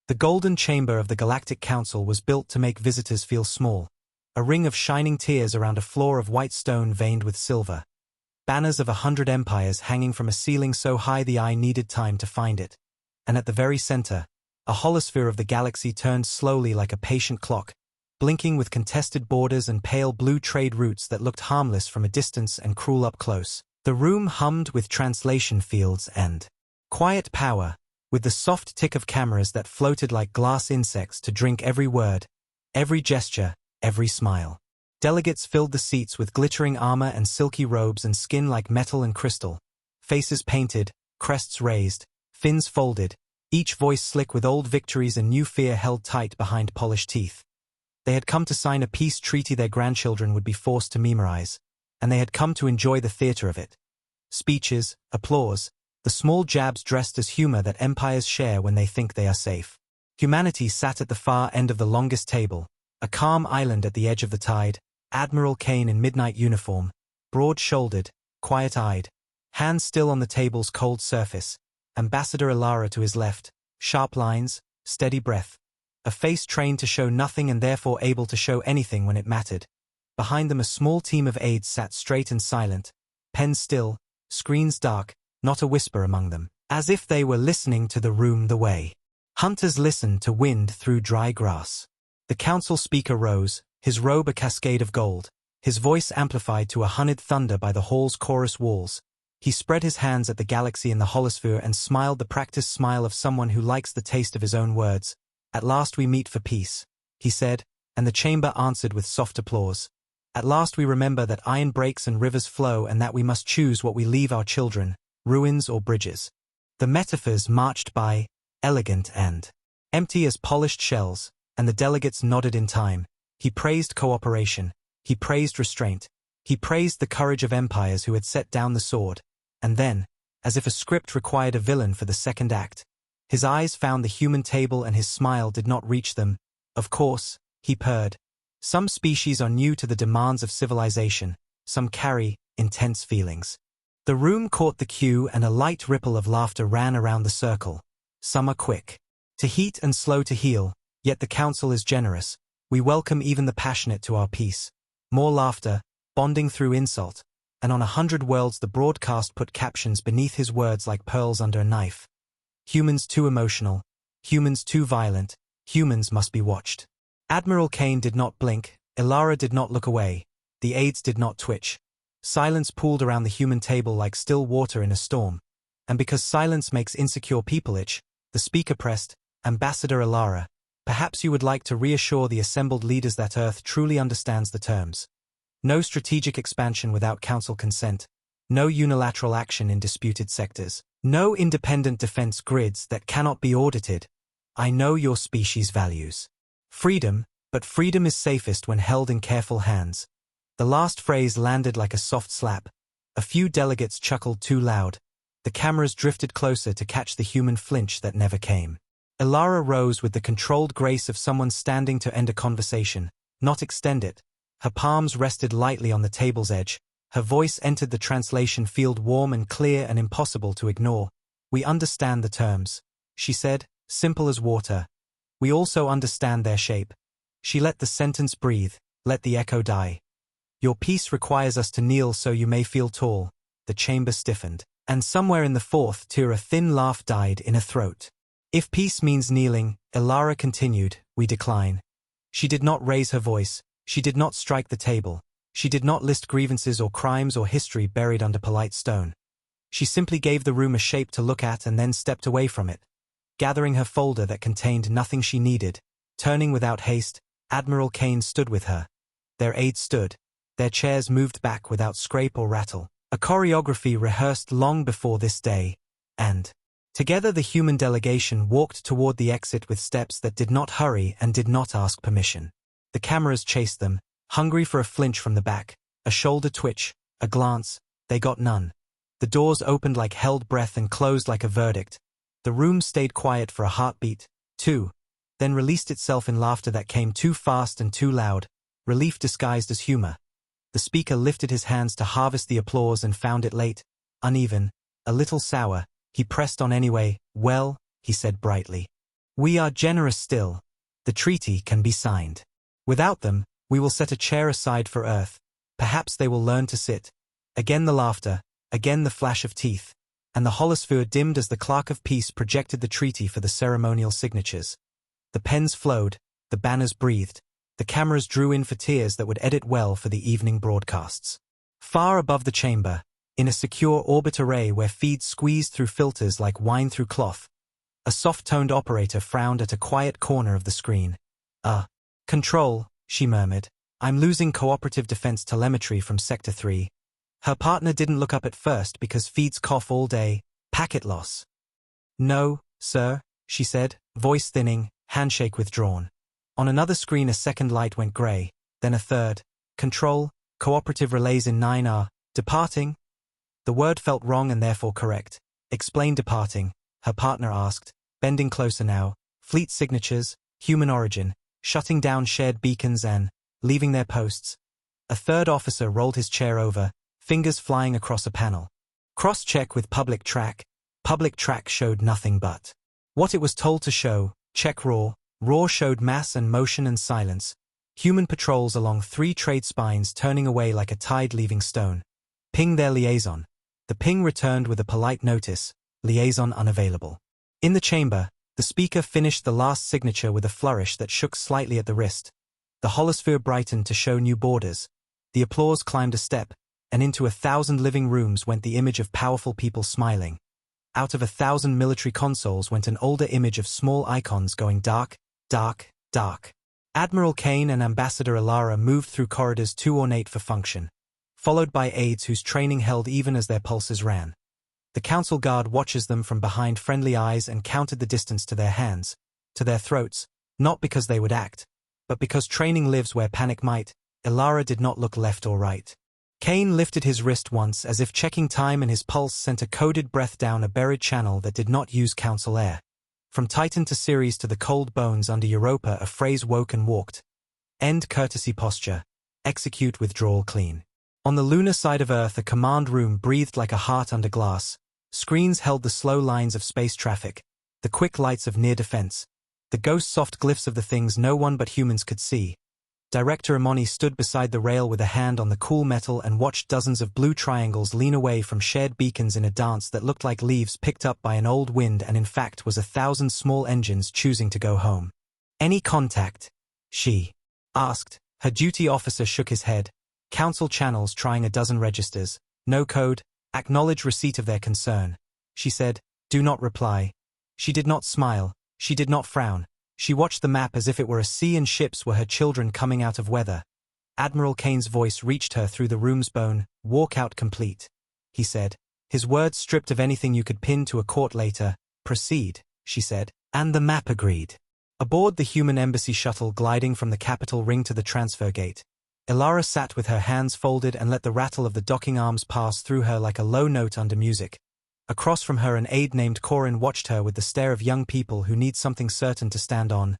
The golden chamber of the Galactic Council was built to make visitors feel small, a ring of shining tiers around a floor of white stone veined with silver. Banners of 100 empires hanging from a ceiling so high the eye needed time to find it. And at the very center, a holosphere of the galaxy turned slowly like a patient clock, blinking with contested borders and pale blue trade routes that looked harmless from a distance and cruel up close. The room hummed with translation fields and quiet power, with the soft tick of cameras that floated like glass insects to drink every word, every gesture, every smile. Delegates filled the seats with glittering armor and silky robes and skin like metal and crystal, faces painted, crests raised, fins folded, each voice slick with old victories and new fear held tight behind polished teeth. They had come to sign a peace treaty their grandchildren would be forced to memorize, and they had come to enjoy the theater of it. Speeches, applause, the small jabs dressed as humor that empires share when they think they are safe. Humanity sat at the far end of the longest table, a calm island at the edge of the tide, Admiral Kane in midnight uniform, broad-shouldered, quiet-eyed, hands still on the table's cold surface, Ambassador Ilara to his left, sharp lines, steady breath, a face trained to show nothing and therefore able to show anything when it mattered. Behind them a small team of aides sat straight and silent, pens still, screens dark, not a whisper among them, as if they were listening to the room the way hunters listen to wind through dry grass. The council speaker rose, his robe a cascade of gold, his voice amplified to a honeyed thunder by the hall's chorus walls. He spread his hands at the galaxy in the holosphere and smiled the practiced smile of someone who likes the taste of his own words. "At last we meet for peace," he said, and the chamber answered with soft applause. "At last we remember that iron breaks and rivers flow and that we must choose what we leave our children, ruins or bridges." The metaphors marched by, elegant and empty as polished shells, and the delegates nodded in time. He praised cooperation, he praised restraint, he praised the courage of empires who had set down the sword, and then, as if a script required a villain for the second act, his eyes found the human table and his smile did not reach them. "Of course," he purred. "Some species are new to the demands of civilization, some carry intense feelings." The room caught the cue and a light ripple of laughter ran around the circle. "Some are quick to heat and slow to heal, yet the council is generous. We welcome even the passionate to our peace." More laughter, bonding through insult, and on 100 worlds the broadcast put captions beneath his words like pearls under a knife. "Humans too emotional, humans too violent, humans must be watched." Admiral Kane did not blink, Ilara did not look away, the aides did not twitch. Silence pooled around the human table like still water in a storm. And because silence makes insecure people itch, the speaker pressed, "Ambassador Ilara, perhaps you would like to reassure the assembled leaders that Earth truly understands the terms. No strategic expansion without council consent, no unilateral action in disputed sectors, no independent defense grids that cannot be audited. I know your species values freedom, but freedom is safest when held in careful hands." The last phrase landed like a soft slap. A few delegates chuckled too loud. The cameras drifted closer to catch the human flinch that never came. Ilara rose with the controlled grace of someone standing to end a conversation, not extend it. Her palms rested lightly on the table's edge. Her voice entered the translation field warm and clear and impossible to ignore. "We understand the terms," she said, simple as water. "We also understand their shape." She let the sentence breathe, let the echo die. "Your peace requires us to kneel so you may feel tall." The chamber stiffened, and somewhere in the fourth tier a thin laugh died in a throat. "If peace means kneeling," Ilara continued, "we decline." She did not raise her voice, she did not strike the table, she did not list grievances or crimes or history buried under polite stone. She simply gave the room a shape to look at and then stepped away from it. Gathering her folder that contained nothing she needed, turning without haste, Admiral Kane stood with her. Their aides stood. Their chairs moved back without scrape or rattle, a choreography rehearsed long before this day, and together the human delegation walked toward the exit with steps that did not hurry and did not ask permission. The cameras chased them, hungry for a flinch from the back, a shoulder twitch, a glance. They got none. The doors opened like held breath and closed like a verdict. The room stayed quiet for a heartbeat, two, then released itself in laughter that came too fast and too loud, relief disguised as humor. The speaker lifted his hands to harvest the applause and found it late, uneven, a little sour. He pressed on anyway. "Well," he said brightly. We are generous still. The treaty can be signed. Without them, we will set a chair aside for Earth. Perhaps they will learn to sit. Again the laughter, again the flash of teeth, and the holosphere dimmed as the clerk of peace projected the treaty for the ceremonial signatures. The pens flowed, the banners breathed, the cameras drew in for tears that would edit well for the evening broadcasts. Far above the chamber, in a secure orbit array where feeds squeezed through filters like wine through cloth, a soft-toned operator frowned at a quiet corner of the screen. Control, she murmured. I'm losing cooperative defense telemetry from Sector 3. Her partner didn't look up at first because feeds cough all day. Packet loss. No, sir, she said, voice thinning, handshake withdrawn. On another screen a second light went gray, then a third. Control, cooperative relays in 9 are departing. The word felt wrong and therefore correct. Explain departing, her partner asked, bending closer now. Fleet signatures, human origin, shutting down shared beacons and leaving their posts. A third officer rolled his chair over, fingers flying across a panel. Cross-check with public track. Public track showed nothing but what it was told to show. Check raw. Raw showed mass and motion and silence. Human patrols along 3 trade spines turning away like a tide leaving stone. Ping their liaison. The ping returned with a polite notice, liaison unavailable. In the chamber, the speaker finished the last signature with a flourish that shook slightly at the wrist. The holosphere brightened to show new borders. The applause climbed a step, and into 1,000 living rooms went the image of powerful people smiling. Out of 1,000 military consoles went an older image of small icons going dark, dark, dark. Admiral Kane and Ambassador Ilara moved through corridors too ornate for function, followed by aides whose training held even as their pulses ran. The council guard watches them from behind friendly eyes and counted the distance to their hands, to their throats, not because they would act, but because training lives where panic might. Ilara did not look left or right. Kane lifted his wrist once as if checking time, and his pulse sent a coded breath down a buried channel that did not use council air. From Titan to Ceres to the cold bones under Europa a phrase woke and walked. End courtesy posture. Execute withdrawal clean. On the lunar side of Earth a command room breathed like a heart under glass. Screens held the slow lines of space traffic, the quick lights of near defense, the ghost soft glyphs of the things no one but humans could see. Director Imoni stood beside the rail with a hand on the cool metal and watched dozens of blue triangles lean away from shared beacons in a dance that looked like leaves picked up by an old wind and in fact was 1,000 small engines choosing to go home. Any contact? She asked. Her duty officer shook his head. Council channels trying a dozen registers. No code. Acknowledge receipt of their concern. She said, do not reply. She did not smile. She did not frown. She watched the map as if it were a sea and ships were her children coming out of weather. Admiral Kane's voice reached her through the room's bone. Walk out complete, he said. His words stripped of anything you could pin to a court later. Proceed, she said. And the map agreed. Aboard the human embassy shuttle gliding from the capital ring to the transfer gate, Ilara sat with her hands folded and let the rattle of the docking arms pass through her like a low note under music. Across from her an aide named Corin watched her with the stare of young people who need something certain to stand on.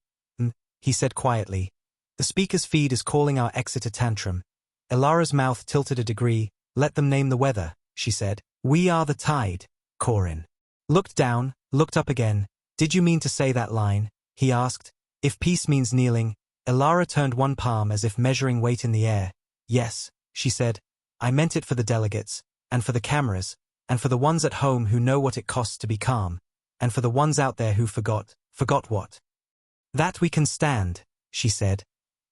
He said quietly. The speaker's feed is calling our exit a tantrum. Ilara's mouth tilted a degree. Let them name the weather, she said. We are the tide, Corin. Looked down, looked up again. Did you mean to say that line? He asked. If peace means kneeling. Ilara turned one palm as if measuring weight in the air. Yes, she said. I meant it for the delegates, and for the cameras, and for the ones at home who know what it costs to be calm, and for the ones out there who forgot what? That we can stand, she said,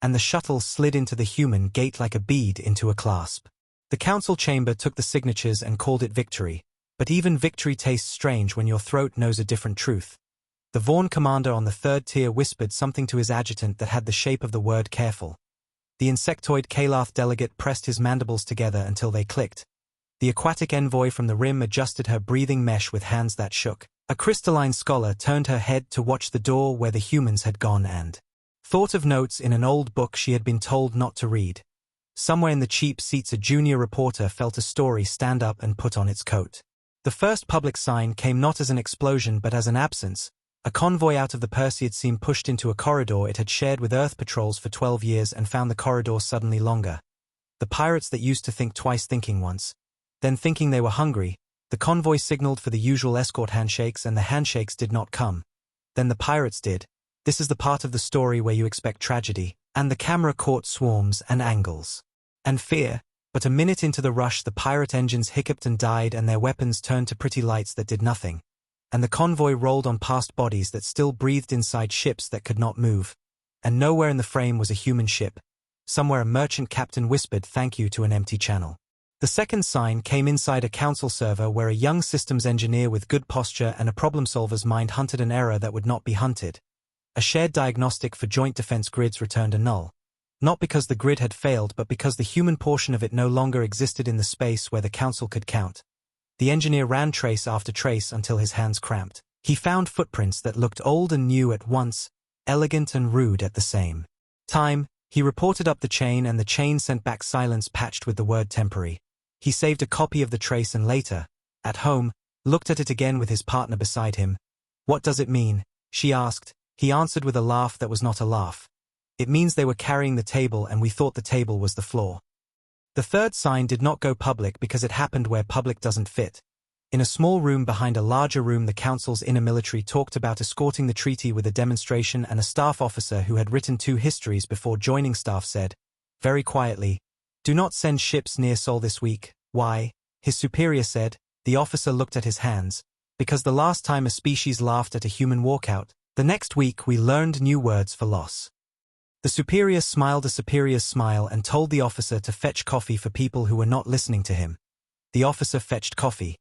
and the shuttle slid into the human gate like a bead into a clasp. The council chamber took the signatures and called it victory, but even victory tastes strange when your throat knows a different truth. The Vaughn commander on the third tier whispered something to his adjutant that had the shape of the word careful. The insectoid Kalath delegate pressed his mandibles together until they clicked. The aquatic envoy from the rim adjusted her breathing mesh with hands that shook. A crystalline scholar turned her head to watch the door where the humans had gone and thought of notes in an old book she had been told not to read. Somewhere in the cheap seats a junior reporter felt a story stand up and put on its coat. The first public sign came not as an explosion but as an absence. A convoy out of the Perseid seemed pushed into a corridor it had shared with Earth patrols for 12 years and found the corridor suddenly longer. The pirates that used to think twice thinking once. Then thinking they were hungry, the convoy signaled for the usual escort handshakes and the handshakes did not come. Then the pirates did. This is the part of the story where you expect tragedy, and the camera caught swarms and angles. And fear, but a minute into the rush the pirate engines hiccuped and died and their weapons turned to pretty lights that did nothing. And the convoy rolled on past bodies that still breathed inside ships that could not move. And nowhere in the frame was a human ship. Somewhere a merchant captain whispered thank you to an empty channel. The second sign came inside a council server where a young systems engineer with good posture and a problem-solver's mind hunted an error that would not be hunted. A shared diagnostic for joint defense grids returned a null. Not because the grid had failed but because the human portion of it no longer existed in the space where the council could count. The engineer ran trace after trace until his hands cramped. He found footprints that looked old and new at once, elegant and rude at the same time. He reported up the chain and the chain sent back silence patched with the word temporary. He saved a copy of the trace and later, at home, looked at it again with his partner beside him. What does it mean? She asked. He answered with a laugh that was not a laugh. It means they were carrying the table and we thought the table was the floor. The third sign did not go public because it happened where public doesn't fit. In a small room behind a larger room the council's inner military talked about escorting the treaty with a demonstration and a staff officer who had written 2 histories before joining staff said, very quietly, "Do not send ships near Sol this week." Why? His superior said. The officer looked at his hands. Because the last time a species laughed at a human walkout, the next week we learned new words for loss. The superior smiled a superior's smile and told the officer to fetch coffee for people who were not listening to him. The officer fetched coffee,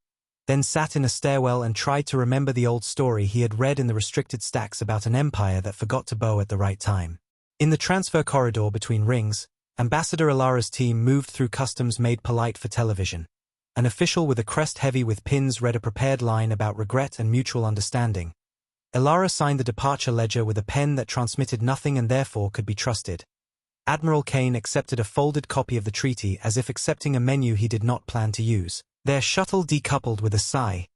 then sat in a stairwell and tried to remember the old story he had read in the restricted stacks about an empire that forgot to bow at the right time. In the transfer corridor between rings, Ambassador Ilara's team moved through customs made polite for television. An official with a crest heavy with pins read a prepared line about regret and mutual understanding. Ilara signed the departure ledger with a pen that transmitted nothing and therefore could be trusted. Admiral Kane accepted a folded copy of the treaty as if accepting a menu he did not plan to use. Their shuttle decoupled with a sigh.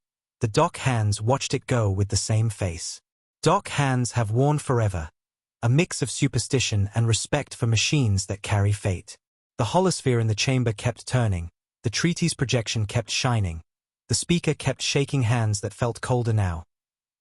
The dock hands watched it go with the same face. Dock hands have worn forever. A mix of superstition and respect for machines that carry fate. The holosphere in the chamber kept turning. The treaty's projection kept shining. The speaker kept shaking hands that felt colder now.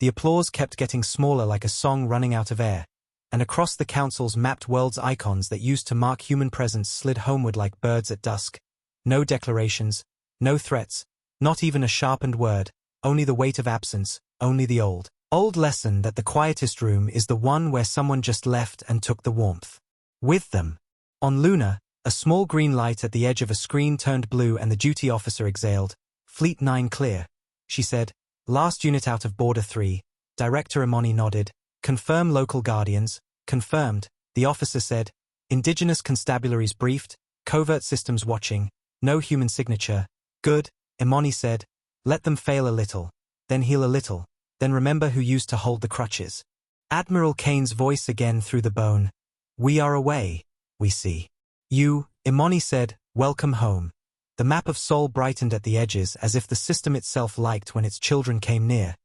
The applause kept getting smaller like a song running out of air. And across the council's mapped world's icons that used to mark human presence slid homeward like birds at dusk. No declarations, no threats, not even a sharpened word, only the weight of absence, only the old lesson that the quietest room is the one where someone just left and took the warmth with them. On Luna, a small green light at the edge of a screen turned blue and the duty officer exhaled. Fleet 9 clear. She said, last unit out of Border 3. Director Imani nodded. Confirm local guardians. Confirmed, the officer said. Indigenous constabularies briefed. Covert systems watching. No human signature. Good, Imani said. Let them fail a little. Then heal a little. Then remember who used to hold the crutches. Admiral Kane's voice again through the bone. We are away, we see. You, Imani said, welcome home. The map of Sol brightened at the edges as if the system itself liked when its children came near.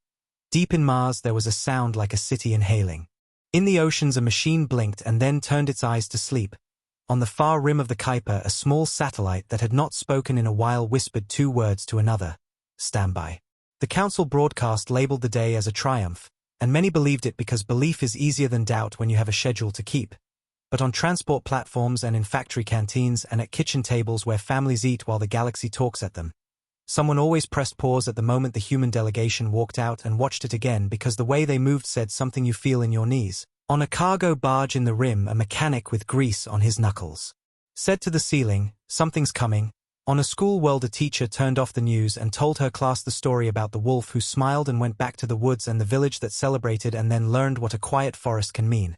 Deep in Mars there was a sound like a city inhaling. In the oceans a machine blinked and then turned its eyes to sleep. On the far rim of the Kuiper a small satellite that had not spoken in a while whispered 2 words to another. Standby. The council broadcast labeled the day as a triumph, and many believed it because belief is easier than doubt when you have a schedule to keep. But on transport platforms and in factory canteens and at kitchen tables where families eat while the galaxy talks at them, someone always pressed pause at the moment the human delegation walked out and watched it again because the way they moved said something you feel in your knees. On a cargo barge in the rim a mechanic with grease on his knuckles said to the ceiling, something's coming. On a school world a teacher turned off the news and told her class the story about the wolf who smiled and went back to the woods and the village that celebrated and then learned what a quiet forest can mean.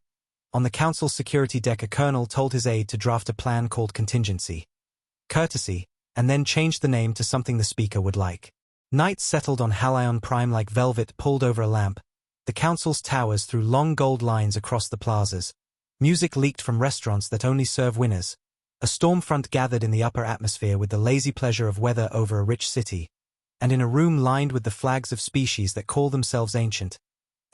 On the council's security deck a colonel told his aide to draft a plan called contingency. Courtesy, and then changed the name to something the speaker would like. Night settled on Halion Prime like velvet pulled over a lamp. The council's towers threw long gold lines across the plazas. Music leaked from restaurants that only serve winners. A storm front gathered in the upper atmosphere with the lazy pleasure of weather over a rich city. And in a room lined with the flags of species that call themselves ancient,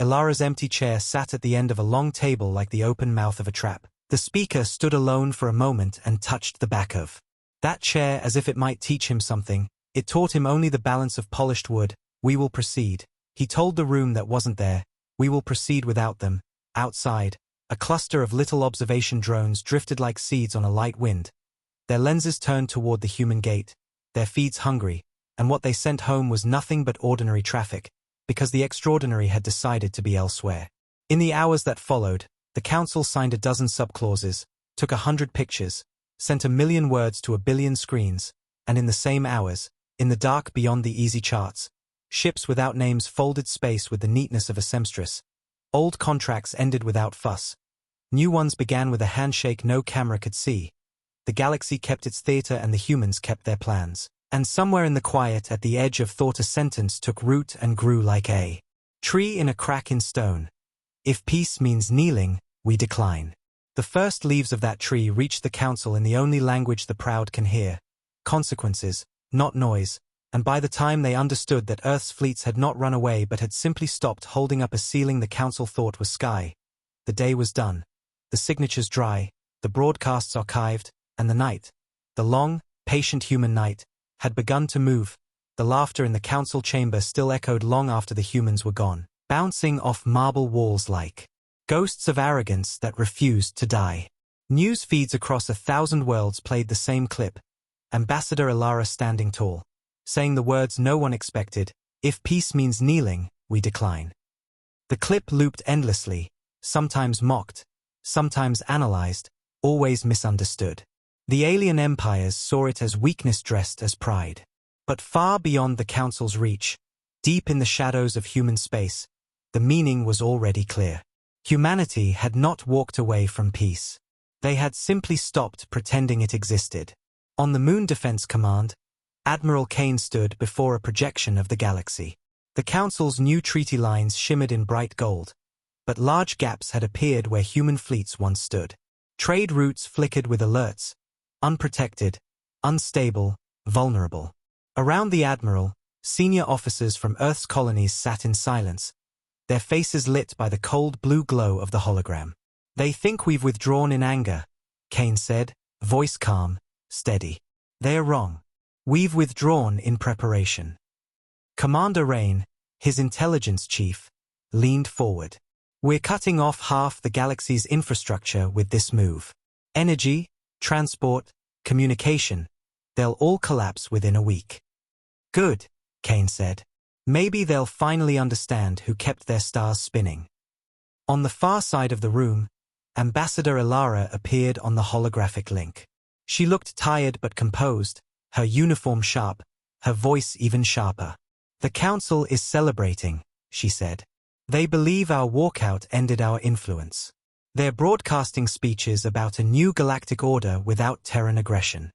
Ilara's empty chair sat at the end of a long table like the open mouth of a trap. The speaker stood alone for a moment and touched the back of that chair as if it might teach him something. It taught him only the balance of polished wood. We will proceed. He told the room that wasn't there. We will proceed without them. Outside, a cluster of little observation drones drifted like seeds on a light wind. Their lenses turned toward the human gate, their feeds hungry, and what they sent home was nothing but ordinary traffic, because the extraordinary had decided to be elsewhere. In the hours that followed, the council signed a dozen subclauses, took 100 pictures, sent 1,000,000 words to 1,000,000,000 screens, and in the same hours, in the dark beyond the easy charts, ships without names folded space with the neatness of a seamstress. Old contracts ended without fuss. New ones began with a handshake no camera could see. The galaxy kept its theater and the humans kept their plans. And somewhere in the quiet at the edge of thought a sentence took root and grew like a tree in a crack in stone. If peace means kneeling, we decline. The first leaves of that tree reached the council in the only language the proud can hear. Consequences, not noise, and by the time they understood that Earth's fleets had not run away but had simply stopped holding up a ceiling the council thought was sky. The day was done. The signatures dry, the broadcasts archived, and the night, the long, patient human night, had begun to move. The laughter in the council chamber still echoed long after the humans were gone, bouncing off marble walls like ghosts of arrogance that refused to die. News feeds across 1,000 worlds played the same clip. Ambassador Ilara standing tall, saying the words no one expected, "If peace means kneeling, we decline." The clip looped endlessly, sometimes mocked, sometimes analyzed, always misunderstood. The alien empires saw it as weakness dressed as pride. But far beyond the council's reach, deep in the shadows of human space, the meaning was already clear. Humanity had not walked away from peace. They had simply stopped pretending it existed. On the Moon Defense Command, Admiral Kane stood before a projection of the galaxy. The council's new treaty lines shimmered in bright gold, but large gaps had appeared where human fleets once stood. Trade routes flickered with alerts, unprotected, unstable, vulnerable. Around the Admiral, senior officers from Earth's colonies sat in silence, their faces lit by the cold blue glow of the hologram. "They think we've withdrawn in anger," Kane said, voice calm, steady. "They are wrong. We've withdrawn in preparation." Commander Rain, his intelligence chief, leaned forward. "We're cutting off half the galaxy's infrastructure with this move. Energy, transport, communication, they'll all collapse within a week." "Good," Kane said. "Maybe they'll finally understand who kept their stars spinning." On the far side of the room, Ambassador Ilara appeared on the holographic link. She looked tired but composed, her uniform sharp, her voice even sharper. "The Council is celebrating," she said. "They believe our walkout ended our influence. They're broadcasting speeches about a new galactic order without Terran aggression."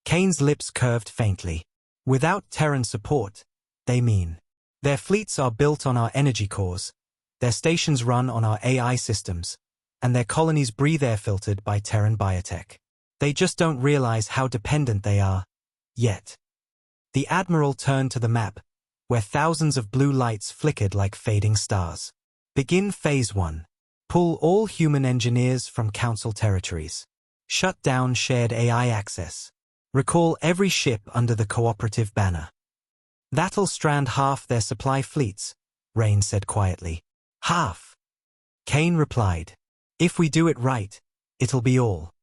Kane's lips curved faintly. "Without Terran support, they mean. Their fleets are built on our energy cores, their stations run on our AI systems, and their colonies breathe air filtered by Terran biotech. They just don't realize how dependent they are, yet." The Admiral turned to the map, where thousands of blue lights flickered like fading stars. "Begin Phase 1. Pull all human engineers from Council territories. Shut down shared AI access. Recall every ship under the cooperative banner. That'll strand half their supply fleets," Rain said quietly. "Half," Kane replied. "If we do it right, it'll be all."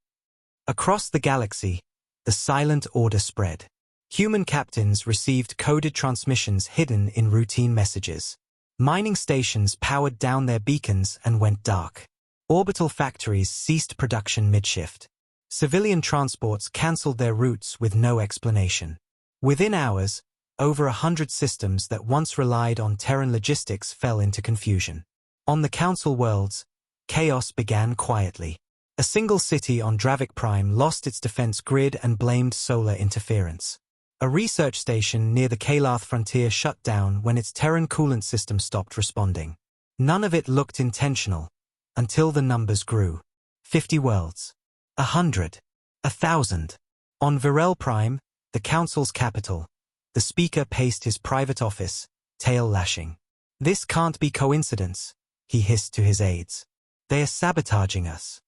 Across the galaxy, the silent order spread. Human captains received coded transmissions hidden in routine messages. Mining stations powered down their beacons and went dark. Orbital factories ceased production mid-shift. Civilian transports cancelled their routes with no explanation. Within hours, over 100 systems that once relied on Terran logistics fell into confusion. On the Council worlds, chaos began quietly. A single city on Dravik Prime lost its defense grid and blamed solar interference. A research station near the Kalath frontier shut down when its Terran coolant system stopped responding. None of it looked intentional, until the numbers grew. 50 worlds. 100. 1,000. On Virel Prime, the Council's capital, the Speaker paced his private office, tail lashing. "This can't be coincidence," he hissed to his aides. "They are sabotaging us."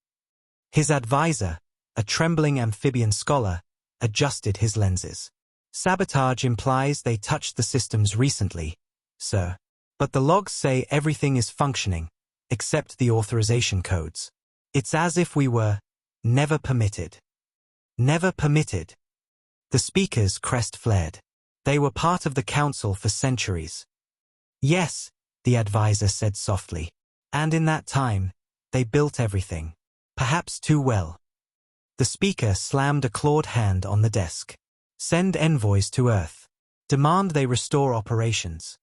His advisor, a trembling amphibian scholar, adjusted his lenses. "Sabotage implies they touched the systems recently, sir. But the logs say everything is functioning, except the authorization codes. It's as if we were never permitted. Never permitted. The speaker's crest flared. They were part of the council for centuries. Yes, the advisor said softly. And in that time, they built everything. Perhaps too well. The speaker slammed a clawed hand on the desk. Send envoys to Earth. Demand they restore operations.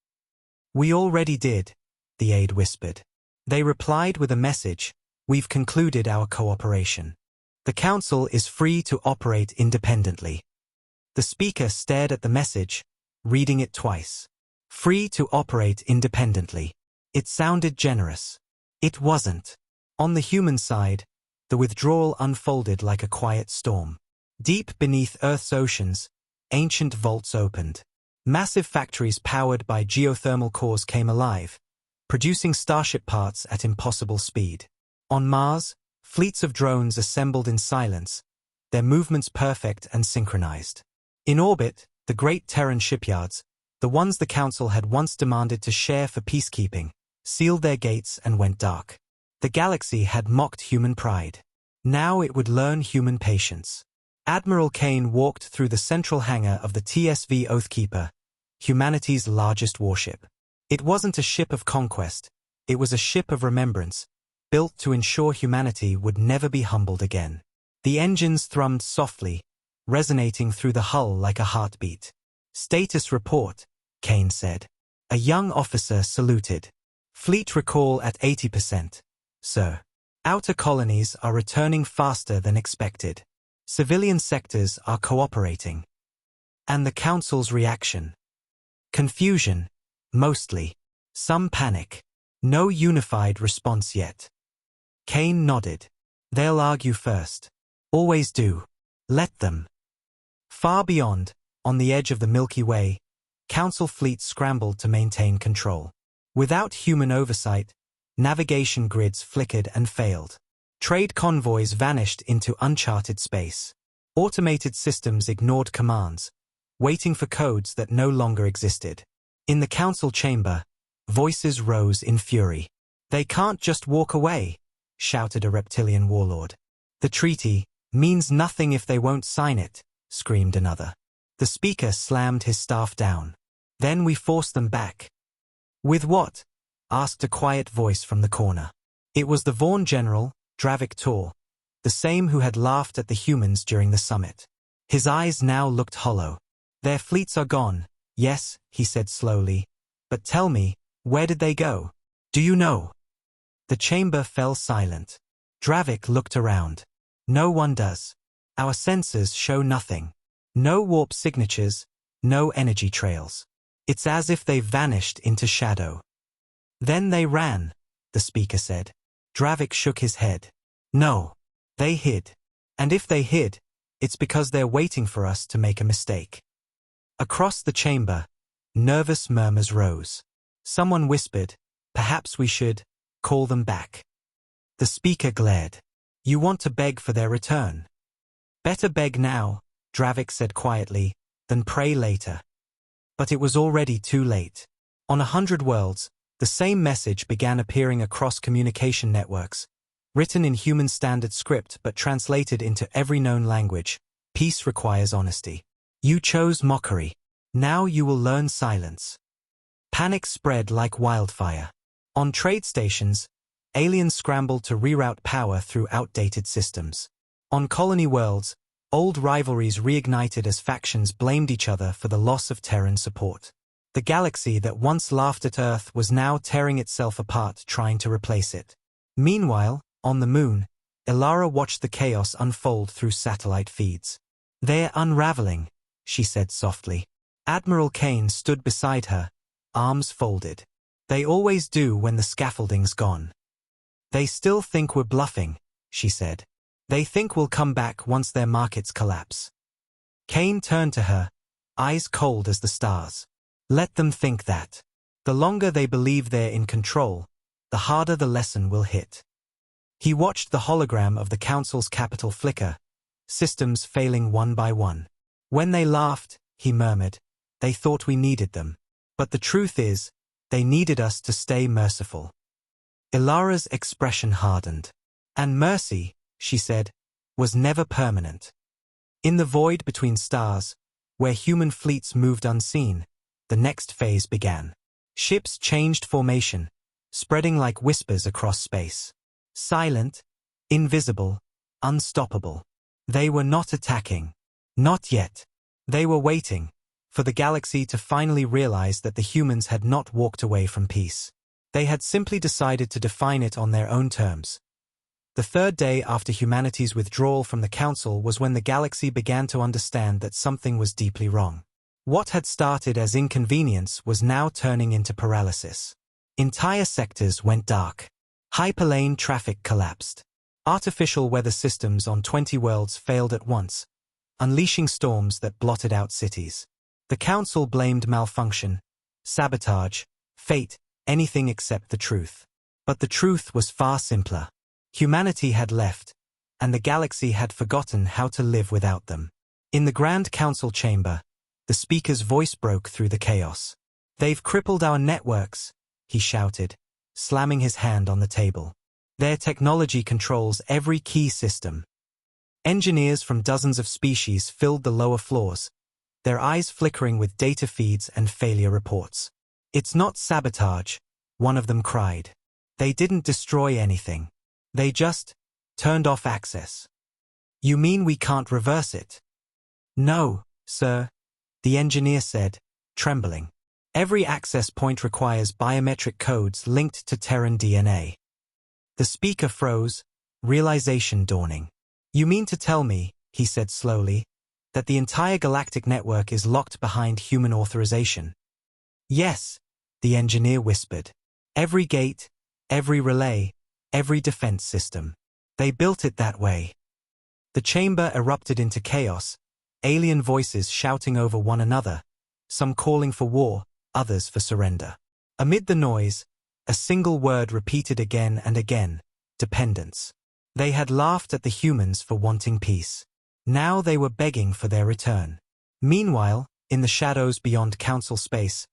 We already did, the aide whispered. They replied with a message, we've concluded our cooperation. The council is free to operate independently. The speaker stared at the message, reading it twice. Free to operate independently. It sounded generous. It wasn't. On the human side, the withdrawal unfolded like a quiet storm. Deep beneath Earth's oceans, ancient vaults opened. Massive factories powered by geothermal cores came alive, producing starship parts at impossible speed. On Mars, fleets of drones assembled in silence, their movements perfect and synchronized. In orbit, the great Terran shipyards, the ones the Council had once demanded to share for peacekeeping, sealed their gates and went dark. The galaxy had mocked human pride. Now it would learn human patience. Admiral Kane walked through the central hangar of the TSV Oathkeeper, humanity's largest warship. It wasn't a ship of conquest, it was a ship of remembrance, built to ensure humanity would never be humbled again. The engines thrummed softly, resonating through the hull like a heartbeat. Status report, Kane said. A young officer saluted. Fleet recall at 80%, sir. Outer colonies are returning faster than expected. Civilian sectors are cooperating. And the Council's reaction? Confusion, mostly. Some panic. No unified response yet. Kane nodded. They'll argue first. Always do. Let them. Far beyond, on the edge of the Milky Way, Council fleets scrambled to maintain control. Without human oversight, navigation grids flickered and failed. Trade convoys vanished into uncharted space. Automated systems ignored commands, waiting for codes that no longer existed. In the council chamber, voices rose in fury. They can't just walk away, shouted a reptilian warlord. The treaty means nothing if they won't sign it, screamed another. The speaker slammed his staff down. Then we force them back. With what? Asked a quiet voice from the corner. It was the Vaughn general, Dravik Tor, the same who had laughed at the humans during the summit. His eyes now looked hollow. Their fleets are gone, yes, he said slowly. But tell me, where did they go? Do you know? The chamber fell silent. Dravik looked around. No one does. Our sensors show nothing. No warp signatures, no energy trails. It's as if they vanished into shadow. Then they ran, the speaker said. Dravik shook his head. No. They hid. And if they hid, it's because they're waiting for us to make a mistake. Across the chamber, nervous murmurs rose. Someone whispered, perhaps we should call them back. The speaker glared. You want to beg for their return? Better beg now, Dravik said quietly, than pray later. But it was already too late. On 100 worlds, the same message began appearing across communication networks, written in human standard script but translated into every known language. Peace requires honesty. You chose mockery. Now you will learn silence. Panic spread like wildfire. On trade stations, aliens scrambled to reroute power through outdated systems. On colony worlds, old rivalries reignited as factions blamed each other for the loss of Terran support. The galaxy that once laughed at Earth was now tearing itself apart trying to replace it. Meanwhile, on the moon, Ilara watched the chaos unfold through satellite feeds. They're unraveling, she said softly. Admiral Kane stood beside her, arms folded. They always do when the scaffolding's gone. They still think we're bluffing, she said. They think we'll come back once their markets collapse. Kane turned to her, eyes cold as the stars. Let them think that. The longer they believe they're in control, the harder the lesson will hit. He watched the hologram of the Council's capital flicker, systems failing one by one. When they laughed, he murmured, they thought we needed them. But the truth is, They needed us to stay merciful. Ilara's expression hardened. And mercy, she said, was never permanent. In the void between stars, where human fleets moved unseen, the next phase began. Ships changed formation, spreading like whispers across space. Silent, invisible, unstoppable. They were not attacking. Not yet. They were waiting for the galaxy to finally realize that the humans had not walked away from peace. They had simply decided to define it on their own terms. The third day after humanity's withdrawal from the Council was when the galaxy began to understand that something was deeply wrong. What had started as inconvenience was now turning into paralysis. Entire sectors went dark. Hyperlane traffic collapsed. Artificial weather systems on 20 worlds failed at once, unleashing storms that blotted out cities. The Council blamed malfunction, sabotage, fate, anything except the truth. But the truth was far simpler. Humanity had left, and the galaxy had forgotten how to live without them. In the Grand Council chamber, the speaker's voice broke through the chaos. "They've crippled our networks," he shouted, slamming his hand on the table. "Their technology controls every key system." Engineers from dozens of species filled the lower floors, their eyes flickering with data feeds and failure reports. "It's not sabotage," one of them cried. "They didn't destroy anything. They just turned off access." "You mean we can't reverse it?" "No, sir," the engineer said, trembling. "Every access point requires biometric codes linked to Terran DNA." The speaker froze, realization dawning. "You mean to tell me," he said slowly, "that the entire galactic network is locked behind human authorization?" "Yes," the engineer whispered. "Every gate, every relay, every defense system. They built it that way." The chamber erupted into chaos, alien voices shouting over one another, some calling for war, others for surrender. Amid the noise, a single word repeated again and again: dependence. They had laughed at the humans for wanting peace. Now they were begging for their return. Meanwhile, in the shadows beyond Council space,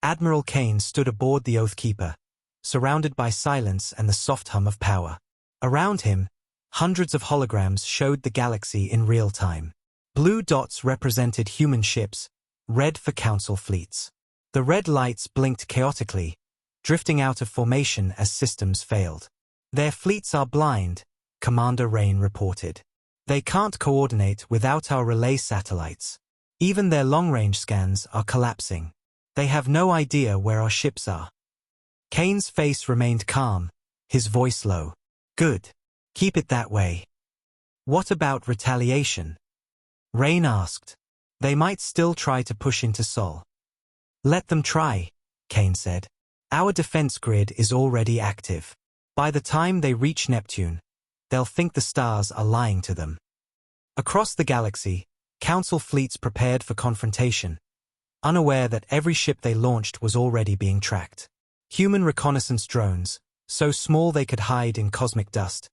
Admiral Kane stood aboard the Oathkeeper, surrounded by silence and the soft hum of power. Around him, hundreds of holograms showed the galaxy in real time. Blue dots represented human ships, red for Council fleets. The red lights blinked chaotically, drifting out of formation as systems failed. "Their fleets are blind," Commander Rain reported. "They can't coordinate without our relay satellites. Even their long-range scans are collapsing. They have no idea where our ships are." Kane's face remained calm, his voice low. "Good. Keep it that way." "What about retaliation?" Rain asked. "They might still try to push into Sol." "Let them try," Kane said. "Our defense grid is already active. By the time they reach Neptune, they'll think the stars are lying to them." Across the galaxy, Council fleets prepared for confrontation, unaware that every ship they launched was already being tracked. Human reconnaissance drones, so small they could hide in cosmic dust,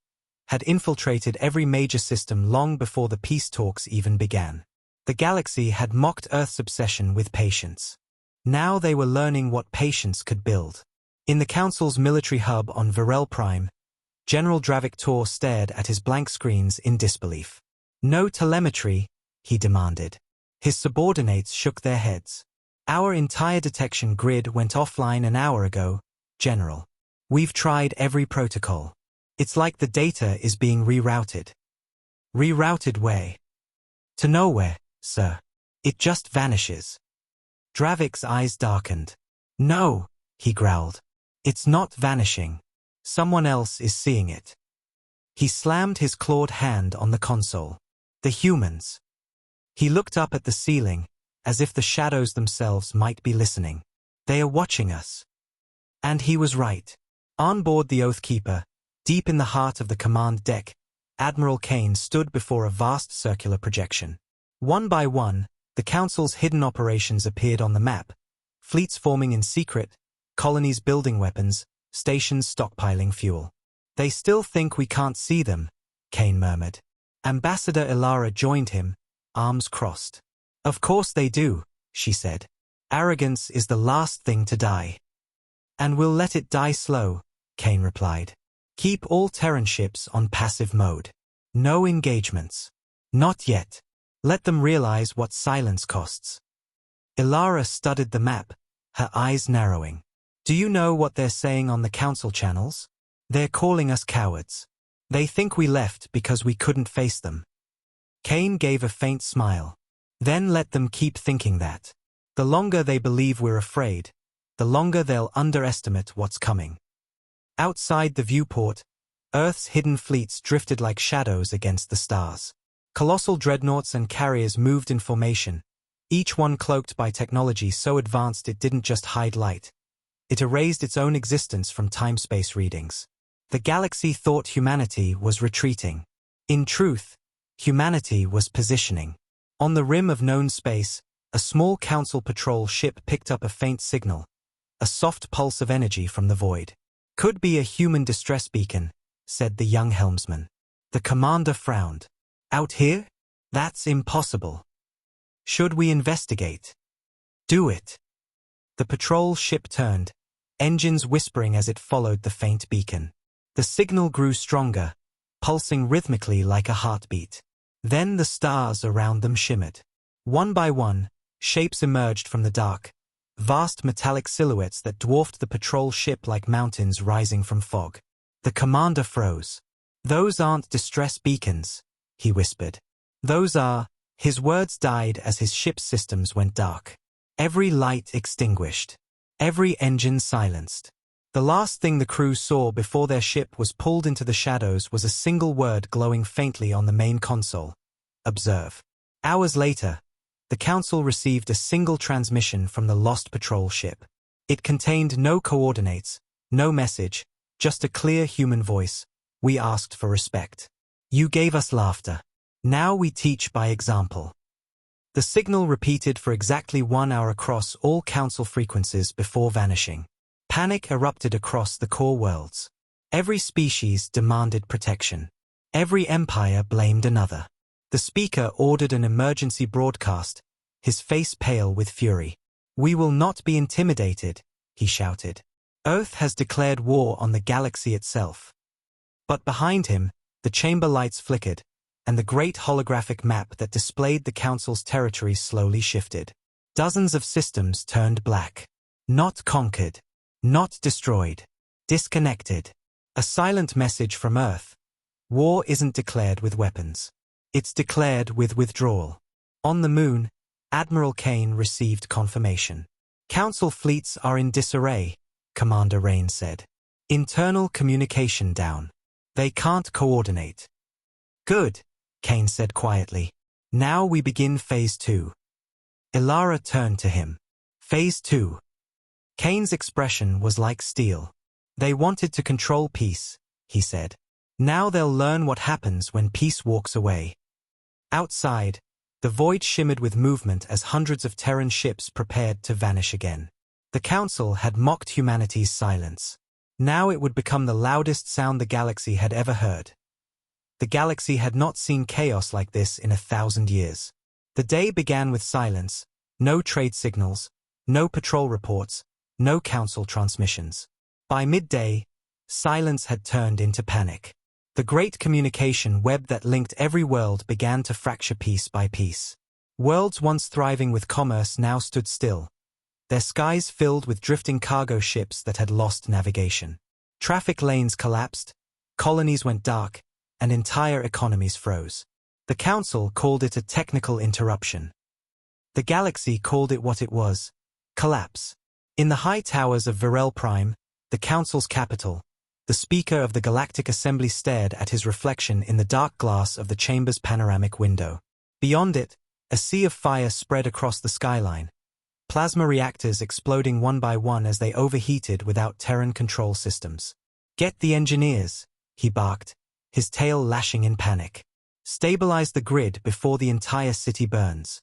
had infiltrated every major system long before the peace talks even began. The galaxy had mocked Earth's obsession with patience. Now they were learning what patience could build. In the Council's military hub on Virel Prime, General Dravik Tor stared at his blank screens in disbelief. "No telemetry," he demanded. His subordinates shook their heads. "Our entire detection grid went offline an hour ago, General. We've tried every protocol. It's like the data is being rerouted." "Rerouted where?" "To nowhere, sir. It just vanishes." Dravik's eyes darkened. "No," he growled. "It's not vanishing. Someone else is seeing it." He slammed his clawed hand on the console. "The humans." He looked up at the ceiling, as if the shadows themselves might be listening. "They are watching us." And he was right. On board the Oathkeeper, deep in the heart of the command deck, Admiral Kane stood before a vast circular projection. One by one, the Council's hidden operations appeared on the map, fleets forming in secret, colonies building weapons, stations stockpiling fuel. "They still think we can't see them," Kane murmured. Ambassador Ilara joined him, arms crossed. "Of course they do," she said. "Arrogance is the last thing to die." And we'll let it die slow, Kane replied. Keep all Terran ships on passive mode. No engagements. Not yet. Let them realize what silence costs. Ilara studied the map, her eyes narrowing. Do you know what they're saying on the council channels? They're calling us cowards. They think we left because we couldn't face them. Kane gave a faint smile. Then let them keep thinking that. The longer they believe we're afraid, the longer they'll underestimate what's coming. Outside the viewport, Earth's hidden fleets drifted like shadows against the stars. Colossal dreadnoughts and carriers moved in formation, each one cloaked by technology so advanced it didn't just hide light. It erased its own existence from time-space readings. The galaxy thought humanity was retreating. In truth, humanity was positioning. On the rim of known space, a small council patrol ship picked up a faint signal, a soft pulse of energy from the void. Could be a human distress beacon, said the young helmsman. The commander frowned. Out here? That's impossible. Should we investigate? Do it. The patrol ship turned, engines whispering as it followed the faint beacon. The signal grew stronger, pulsing rhythmically like a heartbeat. Then the stars around them shimmered. One by one, shapes emerged from the dark, vast metallic silhouettes that dwarfed the patrol ship like mountains rising from fog. The commander froze. Those aren't distress beacons, he whispered. Those are. His words died as his ship's systems went dark. Every light extinguished. Every engine silenced. The last thing the crew saw before their ship was pulled into the shadows was a single word glowing faintly on the main console. Observe. Hours later, the Council received a single transmission from the lost patrol ship. It contained no coordinates, no message, just a clear human voice. We asked for respect. You gave us laughter. Now we teach by example. The signal repeated for exactly 1 hour across all Council frequencies before vanishing. Panic erupted across the core worlds. Every species demanded protection. Every empire blamed another. The speaker ordered an emergency broadcast, his face pale with fury. We will not be intimidated, he shouted. Earth has declared war on the galaxy itself. But behind him, the chamber lights flickered, and the great holographic map that displayed the Council's territory slowly shifted. Dozens of systems turned black. Not conquered. Not destroyed. Disconnected. A silent message from Earth. War isn't declared with weapons. It's declared with withdrawal. On the moon, Admiral Kane received confirmation. Council fleets are in disarray, Commander Rain said. Internal communication down. They can't coordinate. Good, Kane said quietly. Now we begin Phase 2. Ilara turned to him. Phase 2. Kane's expression was like steel. They wanted to control peace, he said. Now they'll learn what happens when peace walks away. Outside, the void shimmered with movement as hundreds of Terran ships prepared to vanish again. The Council had mocked humanity's silence. Now it would become the loudest sound the galaxy had ever heard. The galaxy had not seen chaos like this in 1,000 years. The day began with silence, no trade signals, no patrol reports, no Council transmissions. By midday, silence had turned into panic. The great communication web that linked every world began to fracture piece by piece. Worlds once thriving with commerce now stood still, their skies filled with drifting cargo ships that had lost navigation. Traffic lanes collapsed, colonies went dark, and entire economies froze. The Council called it a technical interruption. The galaxy called it what it was: collapse. In the high towers of Virel Prime, the Council's capital, the Speaker of the Galactic Assembly stared at his reflection in the dark glass of the chamber's panoramic window. Beyond it, a sea of fire spread across the skyline, plasma reactors exploding one by one as they overheated without Terran control systems. Get the engineers, he barked, his tail lashing in panic. Stabilize the grid before the entire city burns.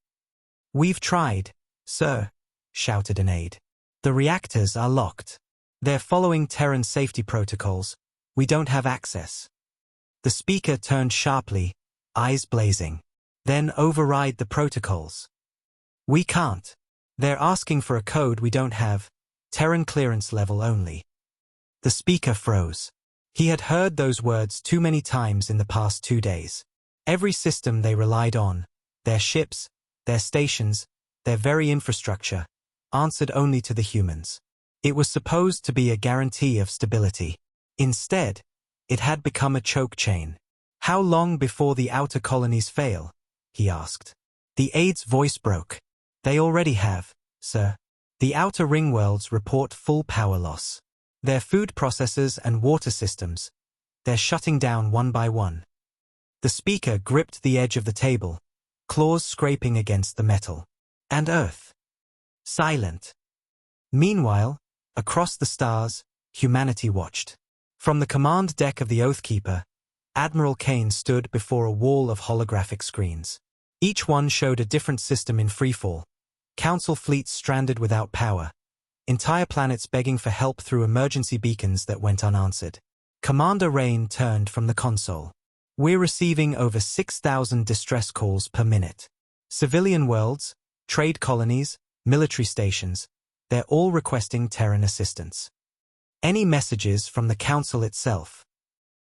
We've tried, sir, shouted an aide. The reactors are locked. They're following Terran safety protocols. We don't have access. The speaker turned sharply, eyes blazing. Then override the protocols. We can't. They're asking for a code we don't have. Terran clearance level only. The speaker froze. He had heard those words too many times in the past 2 days. Every system they relied on, their ships, their stations, their very infrastructure, answered only to the humans. It was supposed to be a guarantee of stability. Instead, it had become a choke chain. How long before the outer colonies fail? He asked. The aide's voice broke. They already have, sir. The outer ring worlds report full power loss. Their food processors and water systems, they're shutting down one by one. The speaker gripped the edge of the table, claws scraping against the metal. And Earth. Silent. Meanwhile, across the stars, humanity watched. From the command deck of the Oathkeeper, Admiral Kane stood before a wall of holographic screens. Each one showed a different system in freefall. Council fleets stranded without power. Entire planets begging for help through emergency beacons that went unanswered. Commander Rain turned from the console. We're receiving over 6,000 distress calls per minute. Civilian worlds, trade colonies, military stations, they're all requesting Terran assistance. Any messages from the Council itself?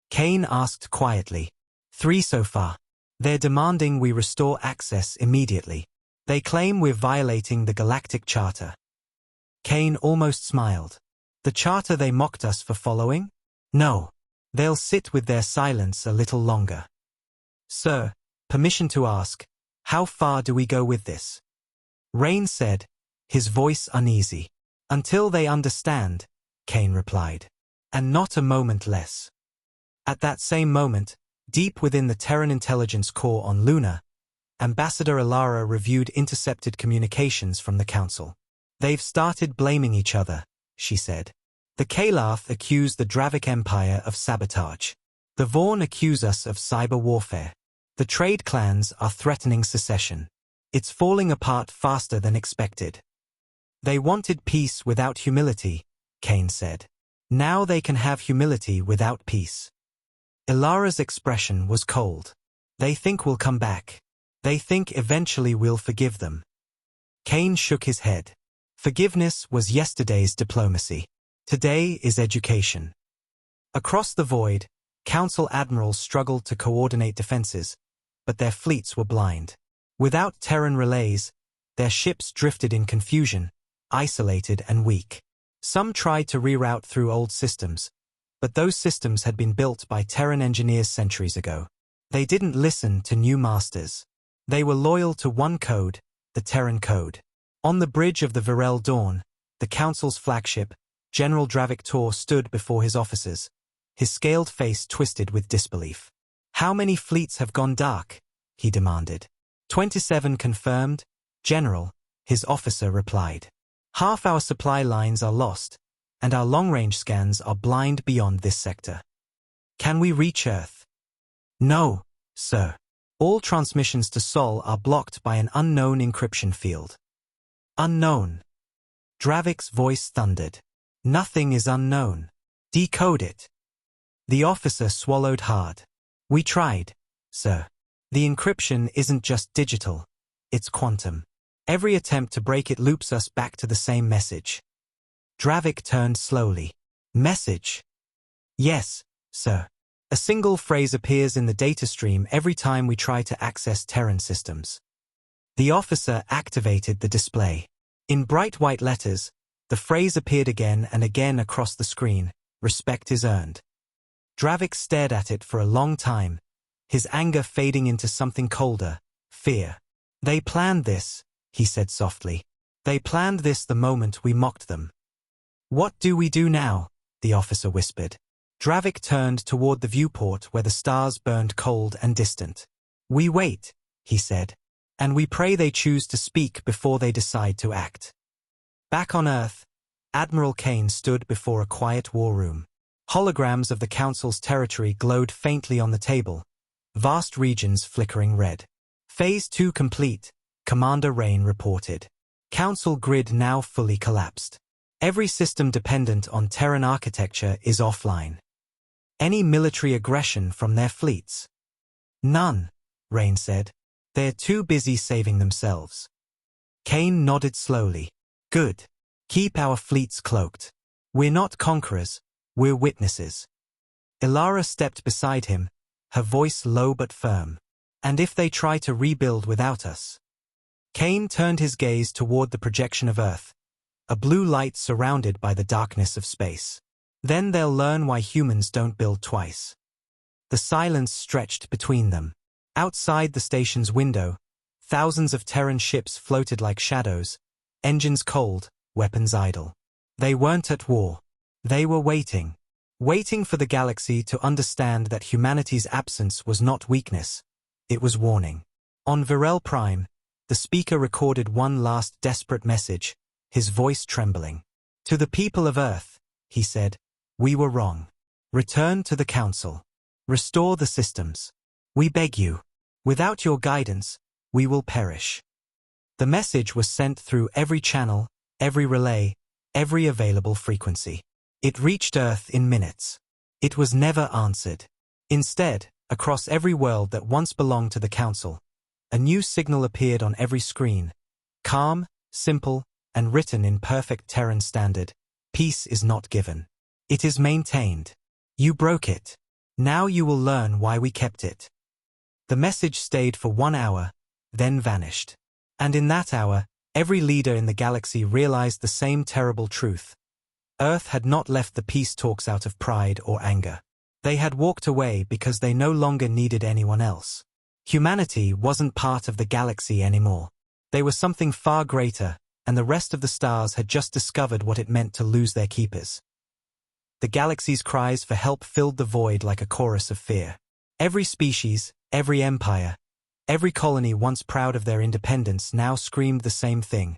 Kane asked quietly. 3 so far. They're demanding we restore access immediately. They claim we're violating the Galactic Charter. Kane almost smiled. The charter they mocked us for following? No. They'll sit with their silence a little longer. Sir, permission to ask, how far do we go with this? Rain said, his voice uneasy. Until they understand, Kane replied. And not a moment less. At that same moment, deep within the Terran intelligence core on Luna, Ambassador Alara reviewed intercepted communications from the Council. They've started blaming each other, she said. The Kalath accuse the Dravic Empire of sabotage. The Vaughn accuse us of cyber warfare. The trade clans are threatening secession. It's falling apart faster than expected. They wanted peace without humility, Kane said. Now they can have humility without peace. Ilara's expression was cold. They think we'll come back. They think eventually we'll forgive them. Kane shook his head. Forgiveness was yesterday's diplomacy. Today is education. Across the void, Council admirals struggled to coordinate defenses, but their fleets were blind. Without Terran relays, their ships drifted in confusion, isolated and weak. Some tried to reroute through old systems, but those systems had been built by Terran engineers centuries ago. They didn't listen to new masters. They were loyal to one code, the Terran code. On the bridge of the Virel Dawn, the Council's flagship, General Dravic Tor stood before his officers, his scaled face twisted with disbelief. How many fleets have gone dark? He demanded. 27 confirmed, General, his officer replied. Half our supply lines are lost, and our long-range scans are blind beyond this sector. Can we reach Earth? No, sir. All transmissions to Sol are blocked by an unknown encryption field. Unknown. Dravic's voice thundered. Nothing is unknown. Decode it. The officer swallowed hard. We tried, sir. The encryption isn't just digital, it's quantum. Every attempt to break it loops us back to the same message. Dravic turned slowly. Message? Yes, sir. A single phrase appears in the data stream every time we try to access Terran systems. The officer activated the display. In bright white letters, the phrase appeared again and again across the screen. Respect is earned. Dravic stared at it for a long time, his anger fading into something colder, fear. They planned this, he said softly. They planned this the moment we mocked them. What do we do now? The officer whispered. Dravic turned toward the viewport where the stars burned cold and distant. We wait, he said, and we pray they choose to speak before they decide to act. Back on Earth, Admiral Kane stood before a quiet war room. Holograms of the Council's territory glowed faintly on the table, vast regions flickering red. Phase 2 complete, Commander Rain reported. Council grid now fully collapsed. Every system dependent on Terran architecture is offline. Any military aggression from their fleets? None, Rain said. They're too busy saving themselves. Kane nodded slowly. Good. Keep our fleets cloaked. We're not conquerors, we're witnesses. Ilara stepped beside him, her voice low but firm. And if they try to rebuild without us? Kane turned his gaze toward the projection of Earth, a blue light surrounded by the darkness of space. Then they'll learn why humans don't build twice. The silence stretched between them. Outside the station's window, thousands of Terran ships floated like shadows, engines cold, weapons idle. They weren't at war. They were waiting. Waiting for the galaxy to understand that humanity's absence was not weakness, it was warning. On Virel Prime, the speaker recorded one last desperate message, his voice trembling. To the people of Earth, he said, we were wrong. Return to the Council. Restore the systems. We beg you. Without your guidance, we will perish. The message was sent through every channel, every relay, every available frequency. It reached Earth in minutes. It was never answered. Instead, across every world that once belonged to the Council, a new signal appeared on every screen. Calm, simple, and written in perfect Terran standard. Peace is not given. It is maintained. You broke it. Now you will learn why we kept it. The message stayed for 1 hour, then vanished. And in that hour, every leader in the galaxy realized the same terrible truth. Earth had not left the peace talks out of pride or anger. They had walked away because they no longer needed anyone else. Humanity wasn't part of the galaxy anymore. They were something far greater, and the rest of the stars had just discovered what it meant to lose their keepers. The galaxy's cries for help filled the void like a chorus of fear. Every species, every empire, every colony once proud of their independence now screamed the same thing: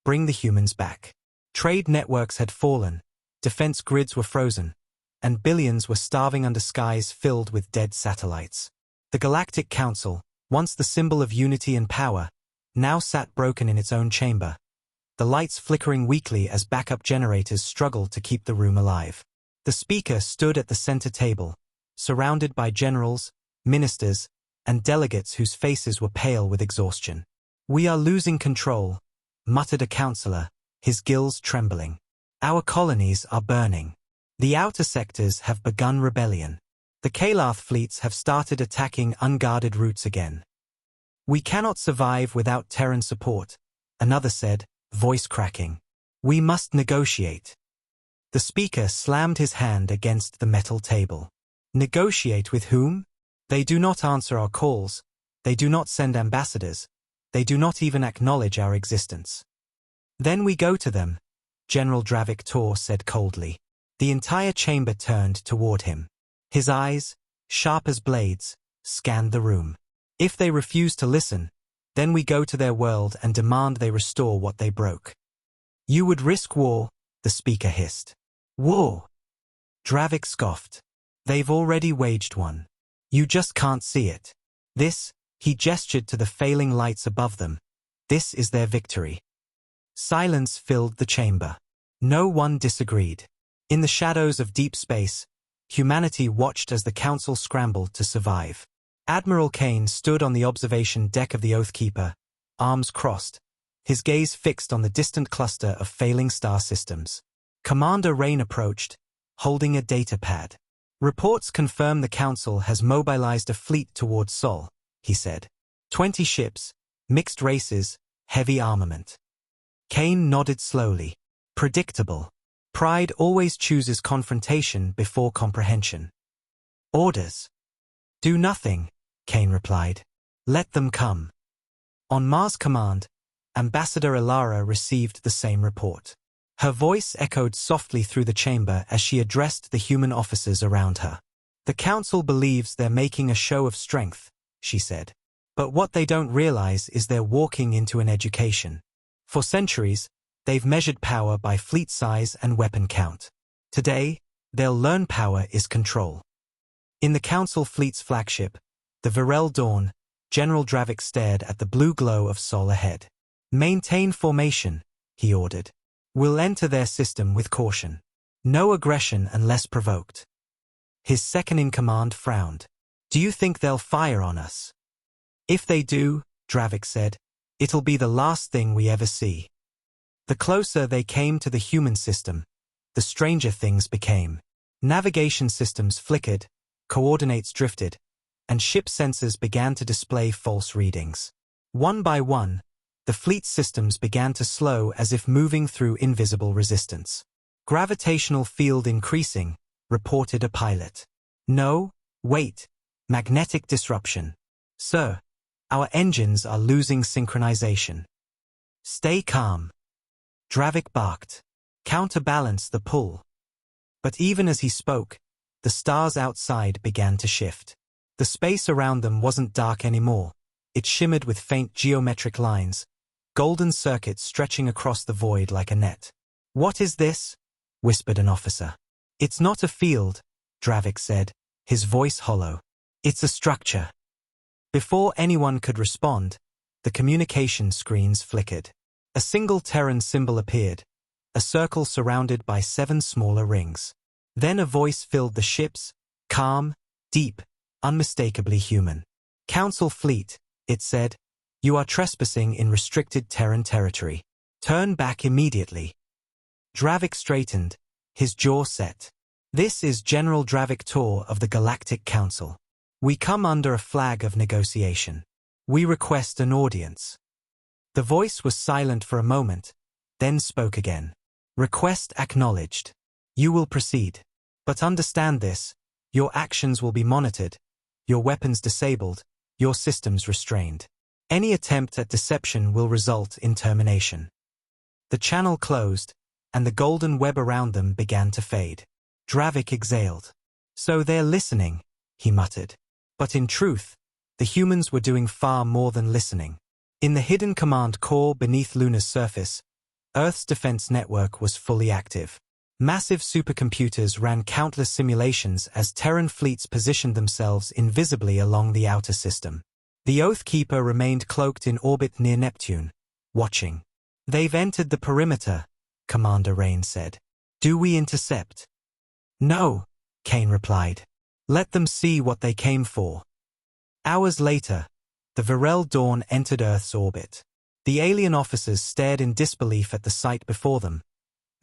bring the humans back. Trade networks had fallen, defense grids were frozen, and billions were starving under skies filled with dead satellites. The Galactic Council, once the symbol of unity and power, now sat broken in its own chamber, the lights flickering weakly as backup generators struggled to keep the room alive. The speaker stood at the center table, surrounded by generals, ministers, and delegates whose faces were pale with exhaustion. We are losing control, muttered a counselor, his gills trembling. Our colonies are burning. The outer sectors have begun rebellion. The Kalath fleets have started attacking unguarded routes again. We cannot survive without Terran support, another said, voice cracking. We must negotiate. The speaker slammed his hand against the metal table. Negotiate with whom? They do not answer our calls. They do not send ambassadors. They do not even acknowledge our existence. Then we go to them, General Dravik Tor said coldly. The entire chamber turned toward him. His eyes, sharp as blades, scanned the room. If they refuse to listen, then we go to their world and demand they restore what they broke. You would risk war, the speaker hissed. War? Dravik scoffed. They've already waged one. You just can't see it. This, he gestured to the failing lights above them, this is their victory. Silence filled the chamber. No one disagreed. In the shadows of deep space, humanity watched as the Council scrambled to survive. Admiral Kane stood on the observation deck of the Oathkeeper, arms crossed, his gaze fixed on the distant cluster of failing star systems. Commander Rain approached, holding a data pad. Reports confirm the Council has mobilized a fleet towards Sol, he said. 20 ships, mixed races, heavy armament. Kane nodded slowly. Predictable. Pride always chooses confrontation before comprehension. Orders. Do nothing, Kane replied. Let them come. On Mars Command, Ambassador Ilara received the same report. Her voice echoed softly through the chamber as she addressed the human officers around her. The Council believes they're making a show of strength, she said. But what they don't realize is they're walking into an education. For centuries, they've measured power by fleet size and weapon count. Today, they'll learn power is control. In the Council fleet's flagship, the Virel Dawn, General Dravik stared at the blue glow of Sol ahead. Maintain formation, he ordered. We'll enter their system with caution. No aggression unless provoked. His second-in-command frowned. Do you think they'll fire on us? If they do, Dravik said, it'll be the last thing we ever see. The closer they came to the human system, the stranger things became. Navigation systems flickered, coordinates drifted, and ship sensors began to display false readings. One by one, the fleet's systems began to slow as if moving through invisible resistance. Gravitational field increasing, reported a pilot. No, wait, magnetic disruption. Sir, our engines are losing synchronization. Stay calm. Dravik barked. Counterbalance the pull. But even as he spoke, the stars outside began to shift. The space around them wasn't dark anymore. It shimmered with faint geometric lines, golden circuits stretching across the void like a net. What is this? Whispered an officer. It's not a field, Dravik said, his voice hollow. It's a structure. Before anyone could respond, the communication screens flickered. A single Terran symbol appeared, a circle surrounded by 7 smaller rings. Then a voice filled the ships, calm, deep, unmistakably human. Council fleet, it said, you are trespassing in restricted Terran territory. Turn back immediately. Dravik straightened, his jaw set. This is General Dravik Tor of the Galactic Council. We come under a flag of negotiation. We request an audience. The voice was silent for a moment, then spoke again. Request acknowledged. You will proceed. But understand this, your actions will be monitored, your weapons disabled, your systems restrained. Any attempt at deception will result in termination. The channel closed, and the golden web around them began to fade. Dravik exhaled. So they're listening, he muttered. But in truth, the humans were doing far more than listening. In the hidden command core beneath Luna's surface, Earth's defense network was fully active. Massive supercomputers ran countless simulations as Terran fleets positioned themselves invisibly along the outer system. The Oathkeeper remained cloaked in orbit near Neptune, watching. They've entered the perimeter, Commander Rain said. Do we intercept? No, Kane replied. Let them see what they came for. Hours later, the Virel Dawn entered Earth's orbit. The alien officers stared in disbelief at the sight before them.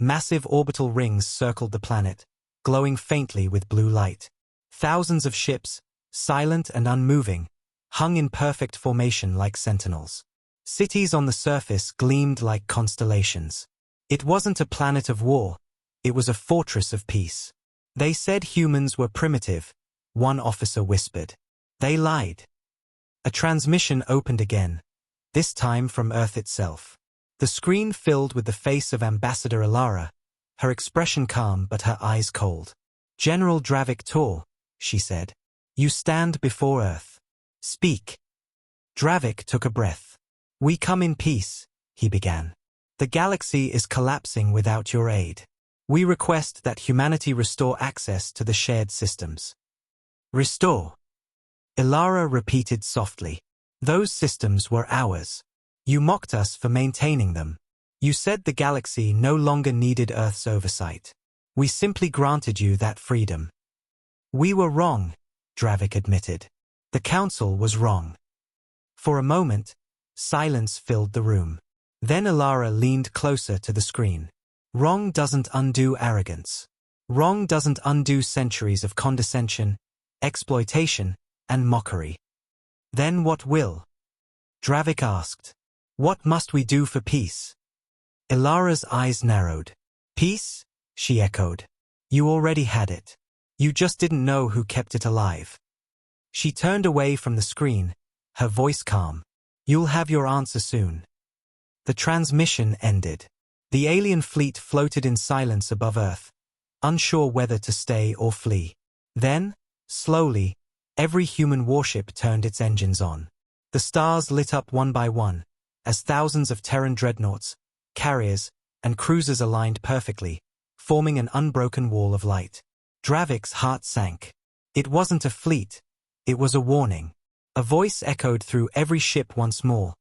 Massive orbital rings circled the planet, glowing faintly with blue light. Thousands of ships, silent and unmoving, hung in perfect formation like sentinels. Cities on the surface gleamed like constellations. It wasn't a planet of war, it was a fortress of peace. They said humans were primitive, one officer whispered. They lied. A transmission opened again, this time from Earth itself. The screen filled with the face of Ambassador Ilara, her expression calm but her eyes cold. General Dravik Tor, she said. You stand before Earth. Speak. Dravik took a breath. We come in peace, he began. The galaxy is collapsing without your aid. We request that humanity restore access to the shared systems. Restore. Ilara repeated softly. Those systems were ours. You mocked us for maintaining them. You said the galaxy no longer needed Earth's oversight. We simply granted you that freedom. We were wrong, Dravik admitted. The Council was wrong. For a moment, silence filled the room. Then Ilara leaned closer to the screen. Wrong doesn't undo arrogance. Wrong doesn't undo centuries of condescension, exploitation, and mockery. Then what will? Dravik asked. What must we do for peace? Ilara's eyes narrowed. Peace? She echoed. You already had it. You just didn't know who kept it alive. She turned away from the screen, her voice calm. You'll have your answer soon. The transmission ended. The alien fleet floated in silence above Earth, unsure whether to stay or flee. Then, slowly, every human warship turned its engines on. The stars lit up one by one, as thousands of Terran dreadnoughts, carriers, and cruisers aligned perfectly, forming an unbroken wall of light. Dravik's heart sank. It wasn't a fleet, it was a warning. A voice echoed through every ship once more,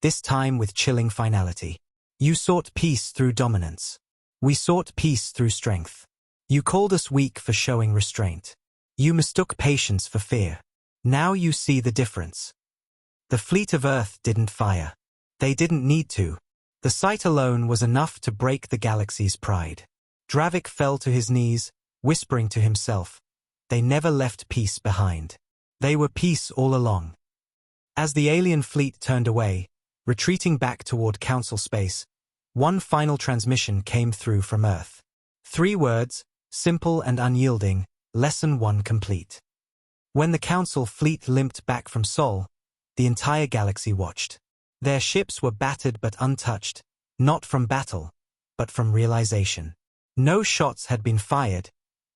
this time with chilling finality. You sought peace through dominance. We sought peace through strength. You called us weak for showing restraint. You mistook patience for fear. Now you see the difference. The fleet of Earth didn't fire. They didn't need to. The sight alone was enough to break the galaxy's pride. Dravik fell to his knees, whispering to himself, "They never left peace behind. They were peace all along." As the alien fleet turned away, retreating back toward Council space, one final transmission came through from Earth. 3 words, simple and unyielding, Lesson 1 complete. When the Council fleet limped back from Sol, the entire galaxy watched. Their ships were battered but untouched, not from battle, but from realization. No shots had been fired,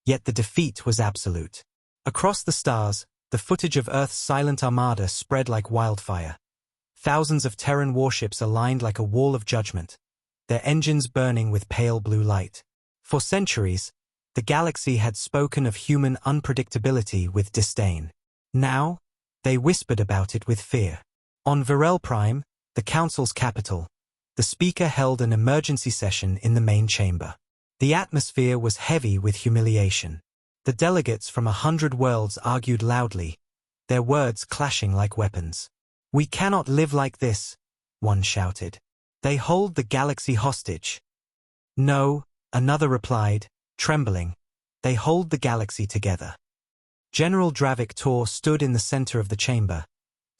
yet the defeat was absolute. Across the stars, the footage of Earth's silent armada spread like wildfire. Thousands of Terran warships aligned like a wall of judgment, their engines burning with pale blue light. For centuries, the galaxy had spoken of human unpredictability with disdain. Now, they whispered about it with fear. On Virel Prime, the Council's capital, the speaker held an emergency session in the main chamber. The atmosphere was heavy with humiliation. The delegates from 100 worlds argued loudly, their words clashing like weapons. "We cannot live like this," one shouted. "They hold the galaxy hostage." "No," another replied, trembling. "They hold the galaxy together." General Dravik Tor stood in the center of the chamber,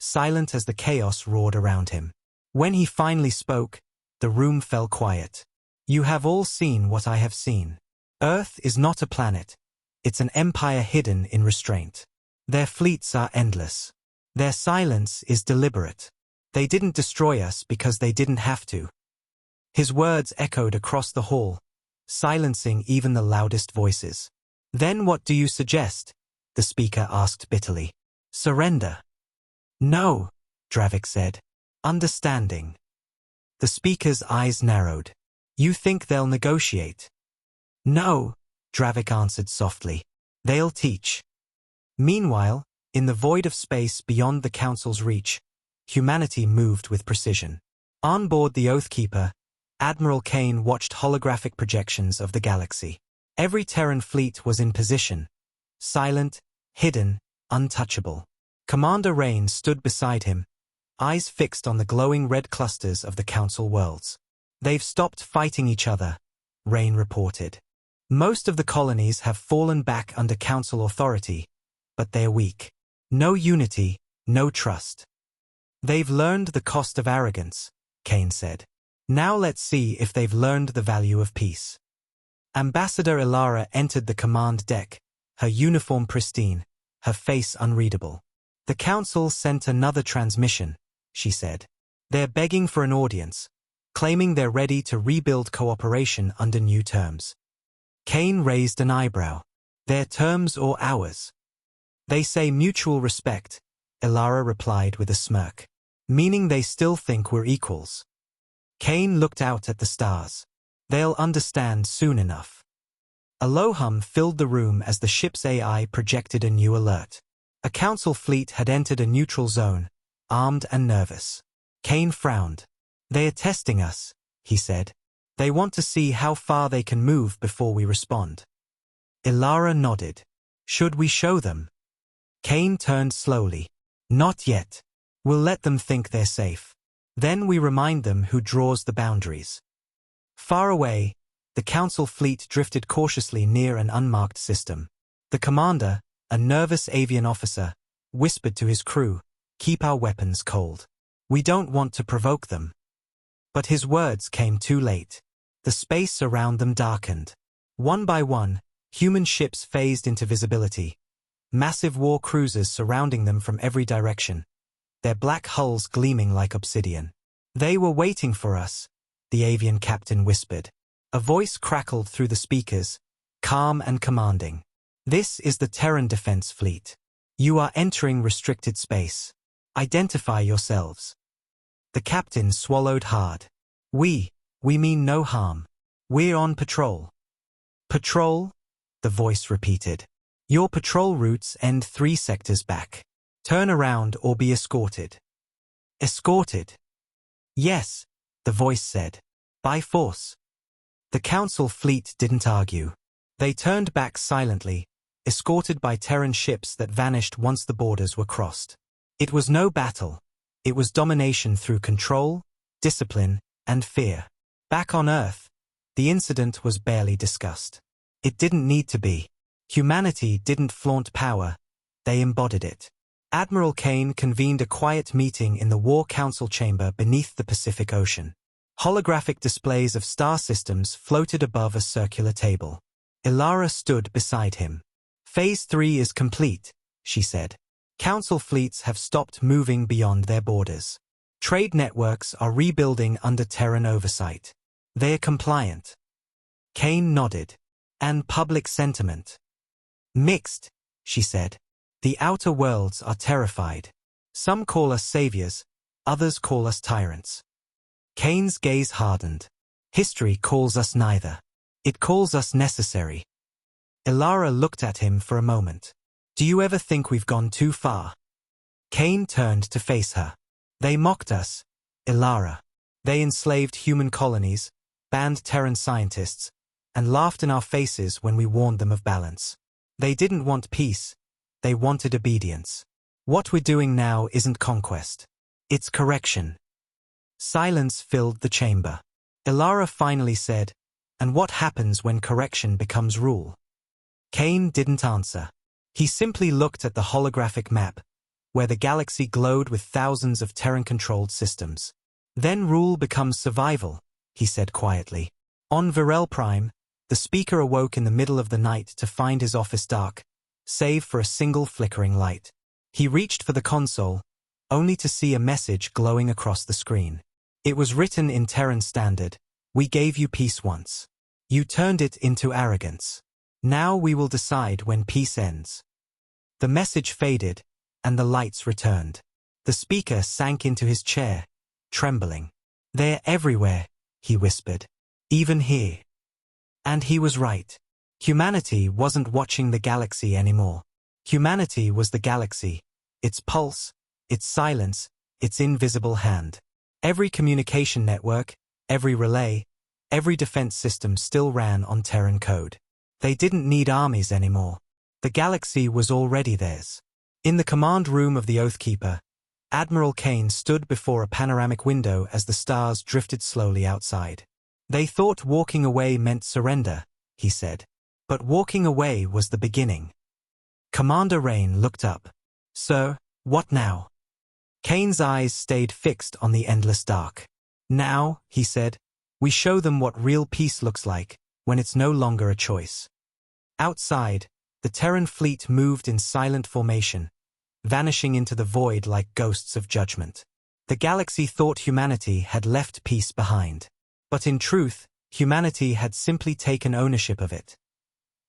silent as the chaos roared around him. When he finally spoke, the room fell quiet. "You have all seen what I have seen. Earth is not a planet. It's an empire hidden in restraint. Their fleets are endless. Their silence is deliberate. They didn't destroy us because they didn't have to." His words echoed across the hall, silencing even the loudest voices. "Then what do you suggest?" the speaker asked bitterly. "Surrender." "No," Dravik said. "Understanding." The speaker's eyes narrowed. "You think they'll negotiate?" "No," Dravik answered softly. "They'll teach." Meanwhile, in the void of space beyond the Council's reach, humanity moved with precision. On board the Oathkeeper, Admiral Kane watched holographic projections of the galaxy. Every Terran fleet was in position, silent, hidden, untouchable. Commander Rain stood beside him, eyes fixed on the glowing red clusters of the Council worlds. "They've stopped fighting each other," Rain reported. "Most of the colonies have fallen back under Council authority, but they're weak. No unity, no trust." "They've learned the cost of arrogance," Kane said. "Now let's see if they've learned the value of peace." Ambassador Ilara entered the command deck, her uniform pristine, her face unreadable. "The Council sent another transmission," she said. "They're begging for an audience, claiming they're ready to rebuild cooperation under new terms." Kane raised an eyebrow. "Their terms or ours?" "They say mutual respect," Ilara replied with a smirk. "Meaning they still think we're equals." Kane looked out at the stars. "They'll understand soon enough." A low hum filled the room as the ship's AI projected a new alert. A Council fleet had entered a neutral zone, armed and nervous. Kane frowned. "They are testing us," he said. "They want to see how far they can move before we respond." Ilara nodded. "Should we show them?" Kane turned slowly. "Not yet. We'll let them think they're safe. Then we remind them who draws the boundaries." Far away, the Council fleet drifted cautiously near an unmarked system. The commander, a nervous avian officer, whispered to his crew, "Keep our weapons cold. We don't want to provoke them." But his words came too late. The space around them darkened. One by one, human ships phased into visibility. Massive war cruisers surrounding them from every direction, their black hulls gleaming like obsidian. "They were waiting for us," the avian captain whispered. A voice crackled through the speakers, calm and commanding. "This is the Terran Defense Fleet. You are entering restricted space. Identify yourselves." The captain swallowed hard. We mean no harm. We're on patrol." "Patrol?" the voice repeated. "Your patrol routes end 3 sectors back. Turn around or be escorted." "Escorted?" "Yes," the voice said. "By force." The Council fleet didn't argue. They turned back silently, escorted by Terran ships that vanished once the borders were crossed. It was no battle. It was domination through control, discipline, and fear. Back on Earth, the incident was barely discussed. It didn't need to be. Humanity didn't flaunt power, they embodied it. Admiral Kane convened a quiet meeting in the War Council chamber beneath the Pacific Ocean. Holographic displays of star systems floated above a circular table. Ilara stood beside him. Phase 3 is complete, she said. Council fleets have stopped moving beyond their borders. Trade networks are rebuilding under Terran oversight. They are compliant. Kane nodded. And public sentiment? Mixed, she said. The outer worlds are terrified. Some call us saviors, others call us tyrants. Kane's gaze hardened. History calls us neither. It calls us necessary. Ilara looked at him for a moment. Do you ever think we've gone too far? Kane turned to face her. They mocked us, Ilara. They enslaved human colonies, banned Terran scientists, and laughed in our faces when we warned them of balance. They didn't want peace, they wanted obedience. What we're doing now isn't conquest. It's correction. Silence filled the chamber. Ilara finally said, and what happens when correction becomes rule? Kane didn't answer. He simply looked at the holographic map, where the galaxy glowed with thousands of Terran-controlled systems. Then rule becomes survival, he said quietly. On Virel Prime, the speaker awoke in the middle of the night to find his office dark, save for a single flickering light. He reached for the console, only to see a message glowing across the screen. It was written in Terran Standard, "We gave you peace once. You turned it into arrogance. Now we will decide when peace ends." The message faded, and the lights returned. The speaker sank into his chair, trembling. "They're everywhere," he whispered. "Even here." And he was right. Humanity wasn't watching the galaxy anymore. Humanity was the galaxy, its pulse, its silence, its invisible hand. Every communication network, every relay, every defense system still ran on Terran code. They didn't need armies anymore. The galaxy was already theirs. In the command room of the Oathkeeper, Admiral Kane stood before a panoramic window as the stars drifted slowly outside. They thought walking away meant surrender, he said. But walking away was the beginning. Commander Rain looked up. "Sir, what now?" Kane's eyes stayed fixed on the endless dark. "Now," he said, "we show them what real peace looks like, when it's no longer a choice." Outside, the Terran fleet moved in silent formation, vanishing into the void like ghosts of judgment. The galaxy thought humanity had left peace behind. But in truth, humanity had simply taken ownership of it.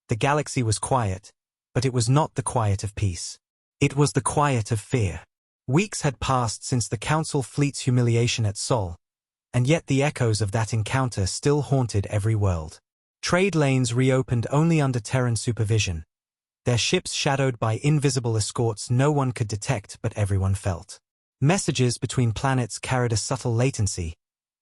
The galaxy was quiet, but it was not the quiet of peace. It was the quiet of fear. Weeks had passed since the Council fleet's humiliation at Sol, and yet the echoes of that encounter still haunted every world. Trade lanes reopened only under Terran supervision, their ships shadowed by invisible escorts no one could detect but everyone felt. Messages between planets carried a subtle latency,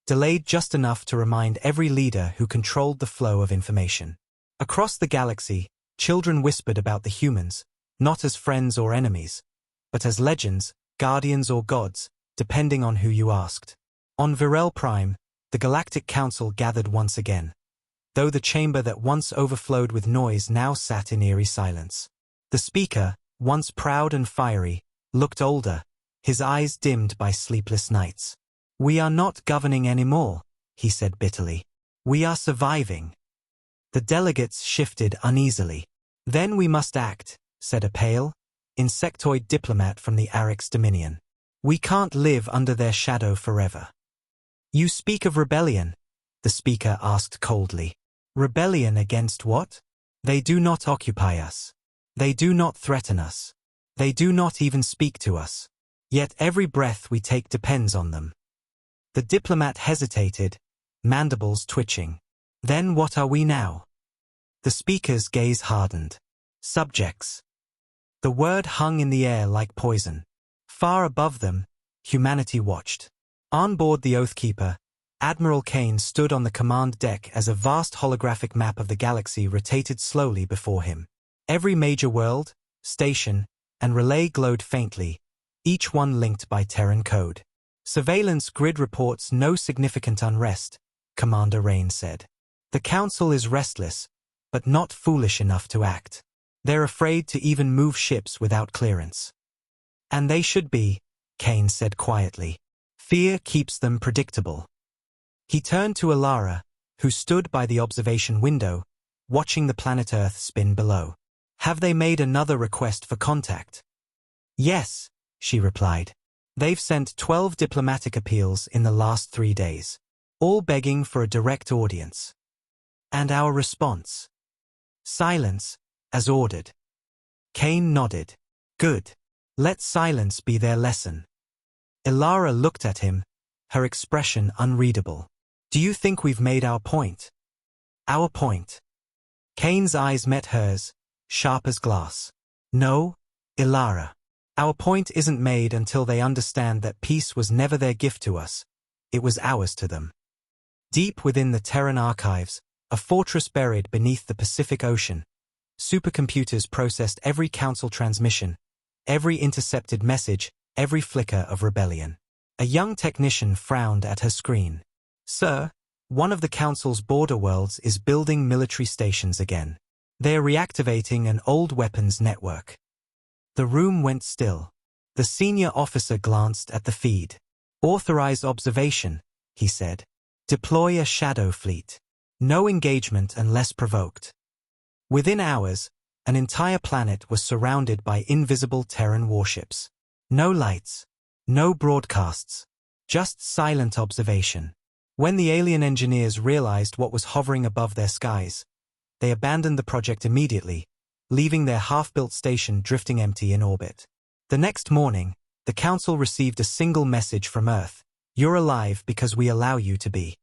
delayed just enough to remind every leader who controlled the flow of information. Across the galaxy, children whispered about the humans, not as friends or enemies, but as legends, guardians or gods, depending on who you asked. On Virel Prime, the Galactic Council gathered once again, though the chamber that once overflowed with noise now sat in eerie silence. The speaker, once proud and fiery, looked older, his eyes dimmed by sleepless nights. "We are not governing anymore," he said bitterly. "We are surviving." The delegates shifted uneasily. "Then we must act," said a pale, insectoid diplomat from the Arix Dominion. "We can't live under their shadow forever." "You speak of rebellion," the speaker asked coldly. "Rebellion against what? They do not occupy us. They do not threaten us. They do not even speak to us. Yet every breath we take depends on them." The diplomat hesitated, mandibles twitching. "Then what are we now?" The speaker's gaze hardened. "Subjects." The word hung in the air like poison. Far above them, humanity watched. On board the Oathkeeper, Admiral Kane stood on the command deck as a vast holographic map of the galaxy rotated slowly before him. Every major world, station, and relay glowed faintly, each one linked by Terran code. Surveillance grid reports no significant unrest, Commander Rain said. The Council is restless, but not foolish enough to act. They're afraid to even move ships without clearance. And they should be, Kane said quietly. Fear keeps them predictable. He turned to Alara, who stood by the observation window, watching the planet Earth spin below. Have they made another request for contact? Yes, she replied. They've sent 12 diplomatic appeals in the last 3 days, all begging for a direct audience. And our response? Silence, as ordered. Kane nodded. Good. Let silence be their lesson. Alara looked at him, her expression unreadable. Do you think we've made our point? Our point. Kane's eyes met hers, sharp as glass. No, Alara. Our point isn't made until they understand that peace was never their gift to us. It was ours to them. Deep within the Terran archives, a fortress buried beneath the Pacific Ocean, supercomputers processed every Council transmission, every intercepted message, every flicker of rebellion. A young technician frowned at her screen. Sir, one of the Council's border worlds is building military stations again. They are reactivating an old weapons network. The room went still. The senior officer glanced at the feed. Authorize observation, he said. Deploy a shadow fleet. No engagement unless provoked. Within hours, an entire planet was surrounded by invisible Terran warships. No lights, no broadcasts, just silent observation. When the alien engineers realized what was hovering above their skies, they abandoned the project immediately, leaving their half-built station drifting empty in orbit. The next morning, the Council received a single message from Earth. You're alive because we allow you to be.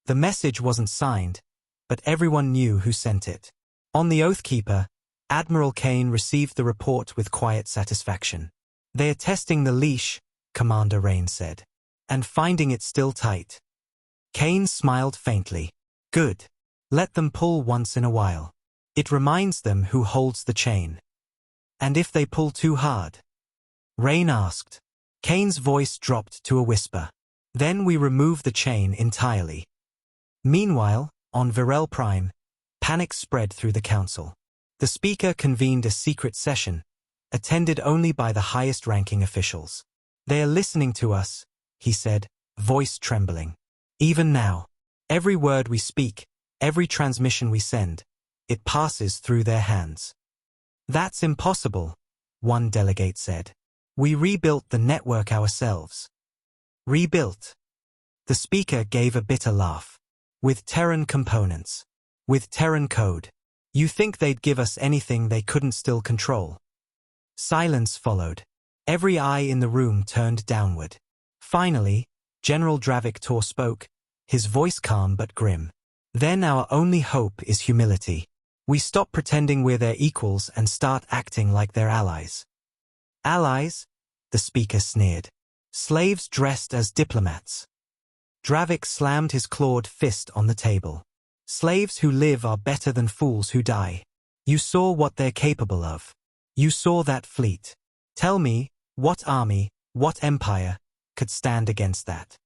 The message wasn't signed, but everyone knew who sent it. On the Oathkeeper, Admiral Kane received the report with quiet satisfaction. They are testing the leash, Commander Rain said, and finding it still tight. Kane smiled faintly. Good. Let them pull once in a while. It reminds them who holds the chain. And if they pull too hard? Rain asked. Kane's voice dropped to a whisper. Then we remove the chain entirely. Meanwhile, on Virel Prime, panic spread through the Council. The Speaker convened a secret session, attended only by the highest-ranking officials. They are listening to us, he said, voice trembling. Even now, every word we speak, every transmission we send, it passes through their hands. That's impossible, one delegate said. We rebuilt the network ourselves. Rebuilt? The Speaker gave a bitter laugh. With Terran components. With Terran code. You think they'd give us anything they couldn't still control? Silence followed. Every eye in the room turned downward. Finally, General Dravik spoke, his voice calm but grim. Then our only hope is humility. We stop pretending we're their equals and start acting like their allies. Allies? The Speaker sneered. Slaves dressed as diplomats. Dravik slammed his clawed fist on the table. Slaves who live are better than fools who die. You saw what they're capable of. You saw that fleet. Tell me, what army, what empire, could stand against that?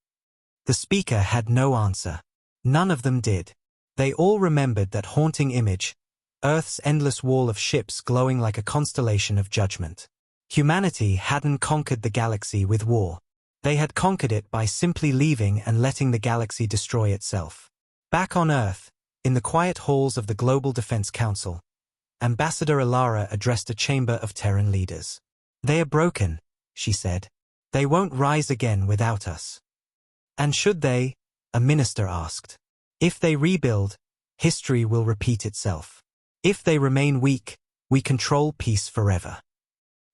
The Speaker had no answer. None of them did. They all remembered that haunting image, Earth's endless wall of ships glowing like a constellation of judgment. Humanity hadn't conquered the galaxy with war. They had conquered it by simply leaving and letting the galaxy destroy itself. Back on Earth, in the quiet halls of the Global Defense Council, Ambassador Alara addressed a chamber of Terran leaders. They are broken, she said. They won't rise again without us. And should they? A minister asked. If they rebuild, history will repeat itself. If they remain weak, we control peace forever.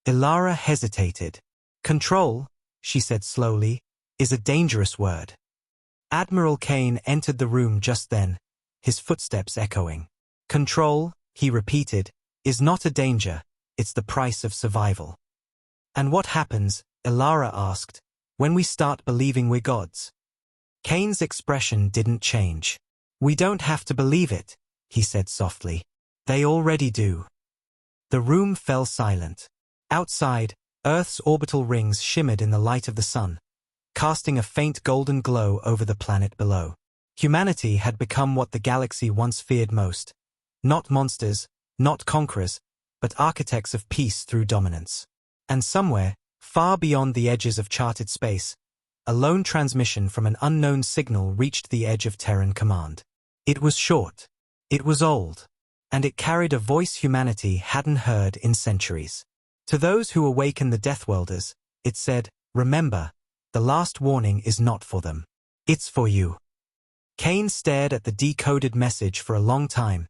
Alara hesitated. Control, she said slowly, is a dangerous word. Admiral Kane entered the room just then, his footsteps echoing. Control, he repeated, is not a danger, it's the price of survival. And what happens, Alara asked, when we start believing we're gods? Kane's expression didn't change. We don't have to believe it, he said softly. They already do. The room fell silent. Outside, Earth's orbital rings shimmered in the light of the sun, casting a faint golden glow over the planet below. Humanity had become what the galaxy once feared most. Not monsters, not conquerors, but architects of peace through dominance. And somewhere, far beyond the edges of charted space, a lone transmission from an unknown signal reached the edge of Terran command. It was short. It was old. And it carried a voice humanity hadn't heard in centuries. To those who awaken the Deathwelders, it said, "Remember, the last warning is not for them. It's for you." Kane stared at the decoded message for a long time,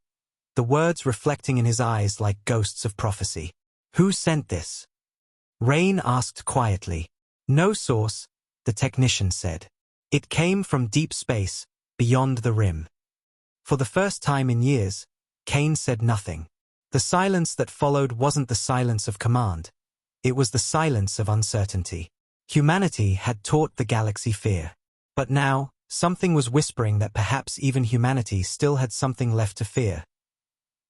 the words reflecting in his eyes like ghosts of prophecy. "Who sent this?" Rain asked quietly. "No source," the technician said. "It came from deep space, beyond the rim." For the first time in years, Kane said nothing. The silence that followed wasn't the silence of command. It was the silence of uncertainty. Humanity had taught the galaxy fear. But now, something was whispering that perhaps even humanity still had something left to fear.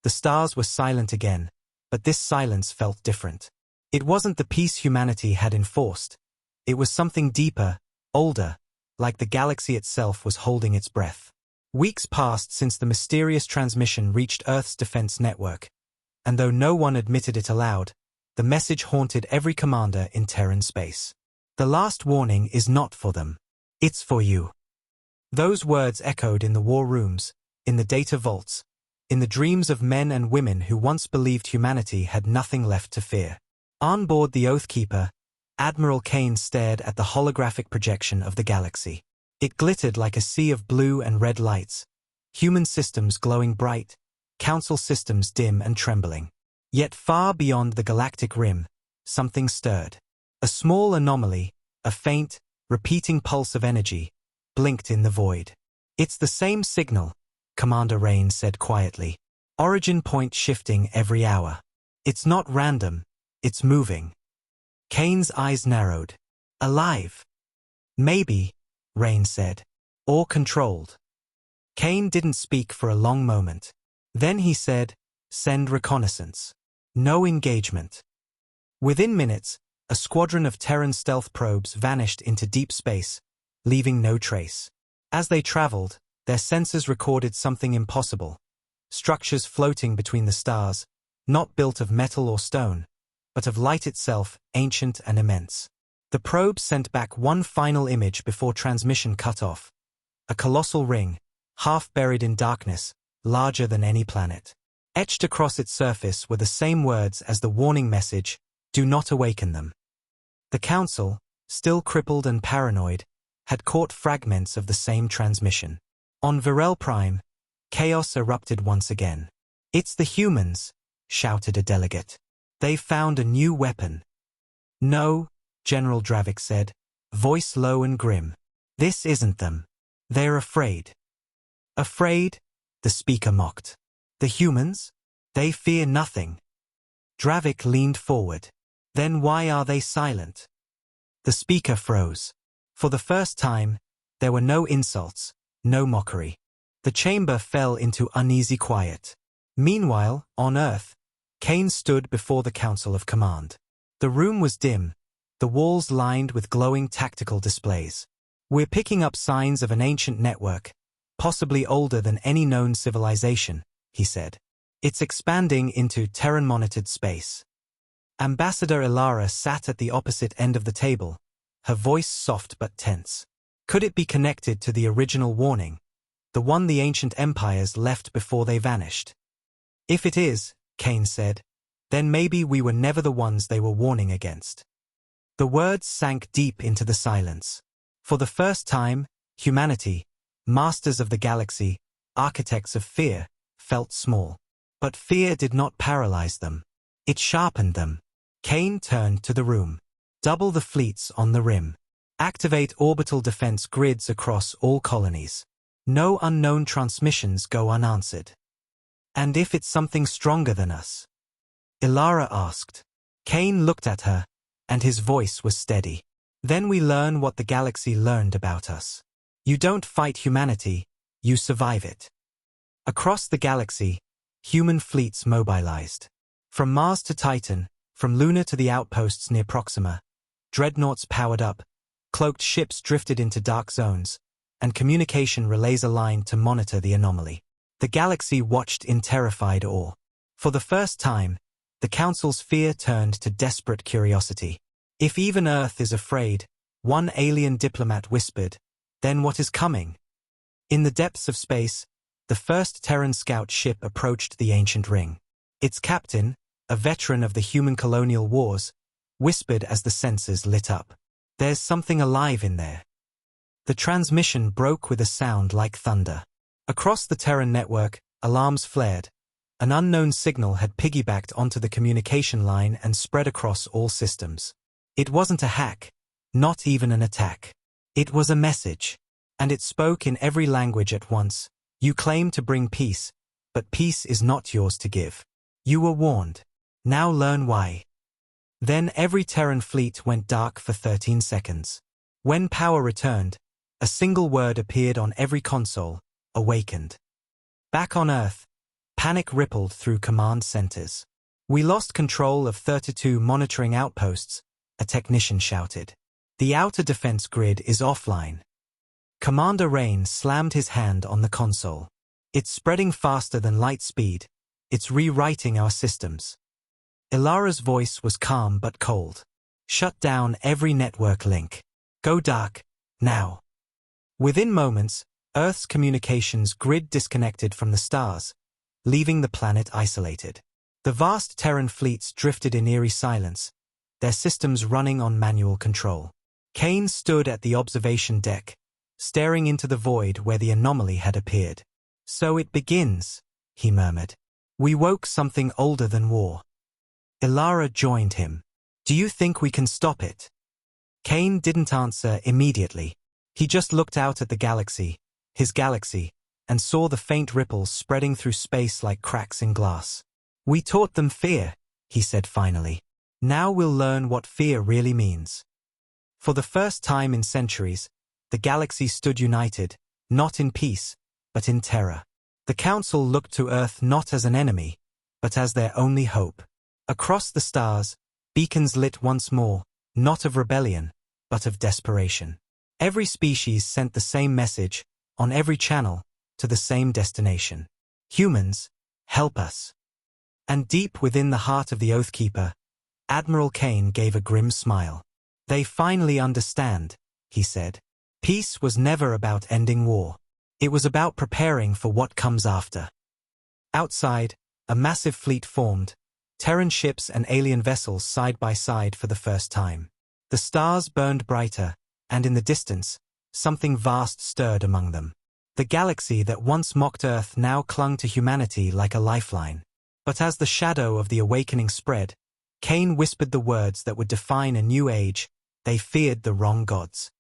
The stars were silent again, but this silence felt different. It wasn't the peace humanity had enforced. It was something deeper, older, like the galaxy itself was holding its breath. Weeks passed since the mysterious transmission reached Earth's defense network, and though no one admitted it aloud, the message haunted every commander in Terran space. "The last warning is not for them. It's for you." Those words echoed in the war rooms, in the data vaults, in the dreams of men and women who once believed humanity had nothing left to fear. On board the Oathkeeper, Admiral Kane stared at the holographic projection of the galaxy. It glittered like a sea of blue and red lights, human systems glowing bright, council systems dim and trembling. Yet far beyond the galactic rim, something stirred. A small anomaly, a faint, repeating pulse of energy, blinked in the void. "It's the same signal," Commander Rain said quietly. "Origin point shifting every hour. It's not random, it's moving." Kane's eyes narrowed. "Alive." "Maybe," Rain said. "Or controlled." Kane didn't speak for a long moment. Then he said, "Send reconnaissance." No engagement. Within minutes, a squadron of Terran stealth probes vanished into deep space, leaving no trace. As they traveled, their sensors recorded something impossible. Structures floating between the stars, not built of metal or stone, but of light itself, ancient and immense. The probe sent back one final image before transmission cut off. A colossal ring, half buried in darkness, larger than any planet. Etched across its surface were the same words as the warning message, "Do not awaken them." The Council, still crippled and paranoid, had caught fragments of the same transmission. On Virel Prime, chaos erupted once again. "It's the humans," shouted a delegate. "They've found a new weapon." "No," General Dravik said, voice low and grim. "This isn't them. They're afraid." "Afraid?" the speaker mocked. "The humans? They fear nothing." Dravik leaned forward. "Then why are they silent?" The speaker froze. For the first time, there were no insults, no mockery. The chamber fell into uneasy quiet. Meanwhile, on Earth, Kane stood before the Council of Command. The room was dim, the walls lined with glowing tactical displays. "We're picking up signs of an ancient network, possibly older than any known civilization," he said. "It's expanding into Terran-monitored space." Ambassador Ilara sat at the opposite end of the table, her voice soft but tense. Could it be connected to the original warning, the one the ancient empires left before they vanished? "If it is," Kane said, "then maybe we were never the ones they were warning against." The words sank deep into the silence. For the first time, humanity, masters of the galaxy, architects of fear, felt small. But fear did not paralyze them. It sharpened them. Kane turned to the room. "Double the fleets on the rim. Activate orbital defense grids across all colonies. No unknown transmissions go unanswered." "And if it's something stronger than us?" Ilara asked. Kane looked at her, and his voice was steady. "Then we learn what the galaxy learned about us. You don't fight humanity, you survive it." Across the galaxy, human fleets mobilized. From Mars to Titan, from Luna to the outposts near Proxima, dreadnoughts powered up, cloaked ships drifted into dark zones, and communication relays aligned to monitor the anomaly. The galaxy watched in terrified awe. For the first time, the Council's fear turned to desperate curiosity. If even Earth is afraid, one alien diplomat whispered, then what is coming? In the depths of space, the first Terran scout ship approached the ancient ring. Its captain, a veteran of the human colonial wars, whispered as the sensors lit up. There's something alive in there. The transmission broke with a sound like thunder. Across the Terran network, alarms flared. An unknown signal had piggybacked onto the communication line and spread across all systems. It wasn't a hack, not even an attack. It was a message, and it spoke in every language at once. You claim to bring peace, but peace is not yours to give. You were warned. Now learn why. Then every Terran fleet went dark for 13 seconds. When power returned, a single word appeared on every console: awakened. Back on Earth, panic rippled through command centers. We lost control of 32 monitoring outposts, a technician shouted. The outer defense grid is offline. Commander Rain slammed his hand on the console. It's spreading faster than light speed. It's rewriting our systems. Ilara's voice was calm but cold. Shut down every network link. Go dark, now. Within moments, Earth's communications grid disconnected from the stars, leaving the planet isolated. The vast Terran fleets drifted in eerie silence, their systems running on manual control. Kane stood at the observation deck, staring into the void where the anomaly had appeared. So it begins, he murmured. We woke something older than war. Ilara joined him. Do you think we can stop it? Kane didn't answer immediately. He just looked out at the galaxy, his galaxy, and saw the faint ripples spreading through space like cracks in glass. We taught them fear, he said finally. Now we'll learn what fear really means. For the first time in centuries, the galaxy stood united, not in peace, but in terror. The Council looked to Earth not as an enemy, but as their only hope. Across the stars, beacons lit once more, not of rebellion, but of desperation. Every species sent the same message, on every channel, to the same destination. Humans, help us. And deep within the heart of the Oathkeeper, Admiral Kane gave a grim smile. They finally understand, he said. Peace was never about ending war. It was about preparing for what comes after. Outside, a massive fleet formed, Terran ships and alien vessels side by side for the first time. The stars burned brighter, and in the distance, something vast stirred among them. The galaxy that once mocked Earth now clung to humanity like a lifeline. But as the shadow of the awakening spread, Kane whispered the words that would define a new age. They feared the wrong gods.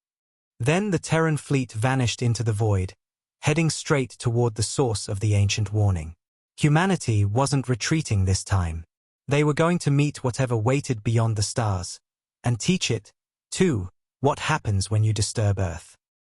Then the Terran fleet vanished into the void, heading straight toward the source of the ancient warning. Humanity wasn't retreating this time. They were going to meet whatever waited beyond the stars, and teach it, too, what happens when you disturb Earth.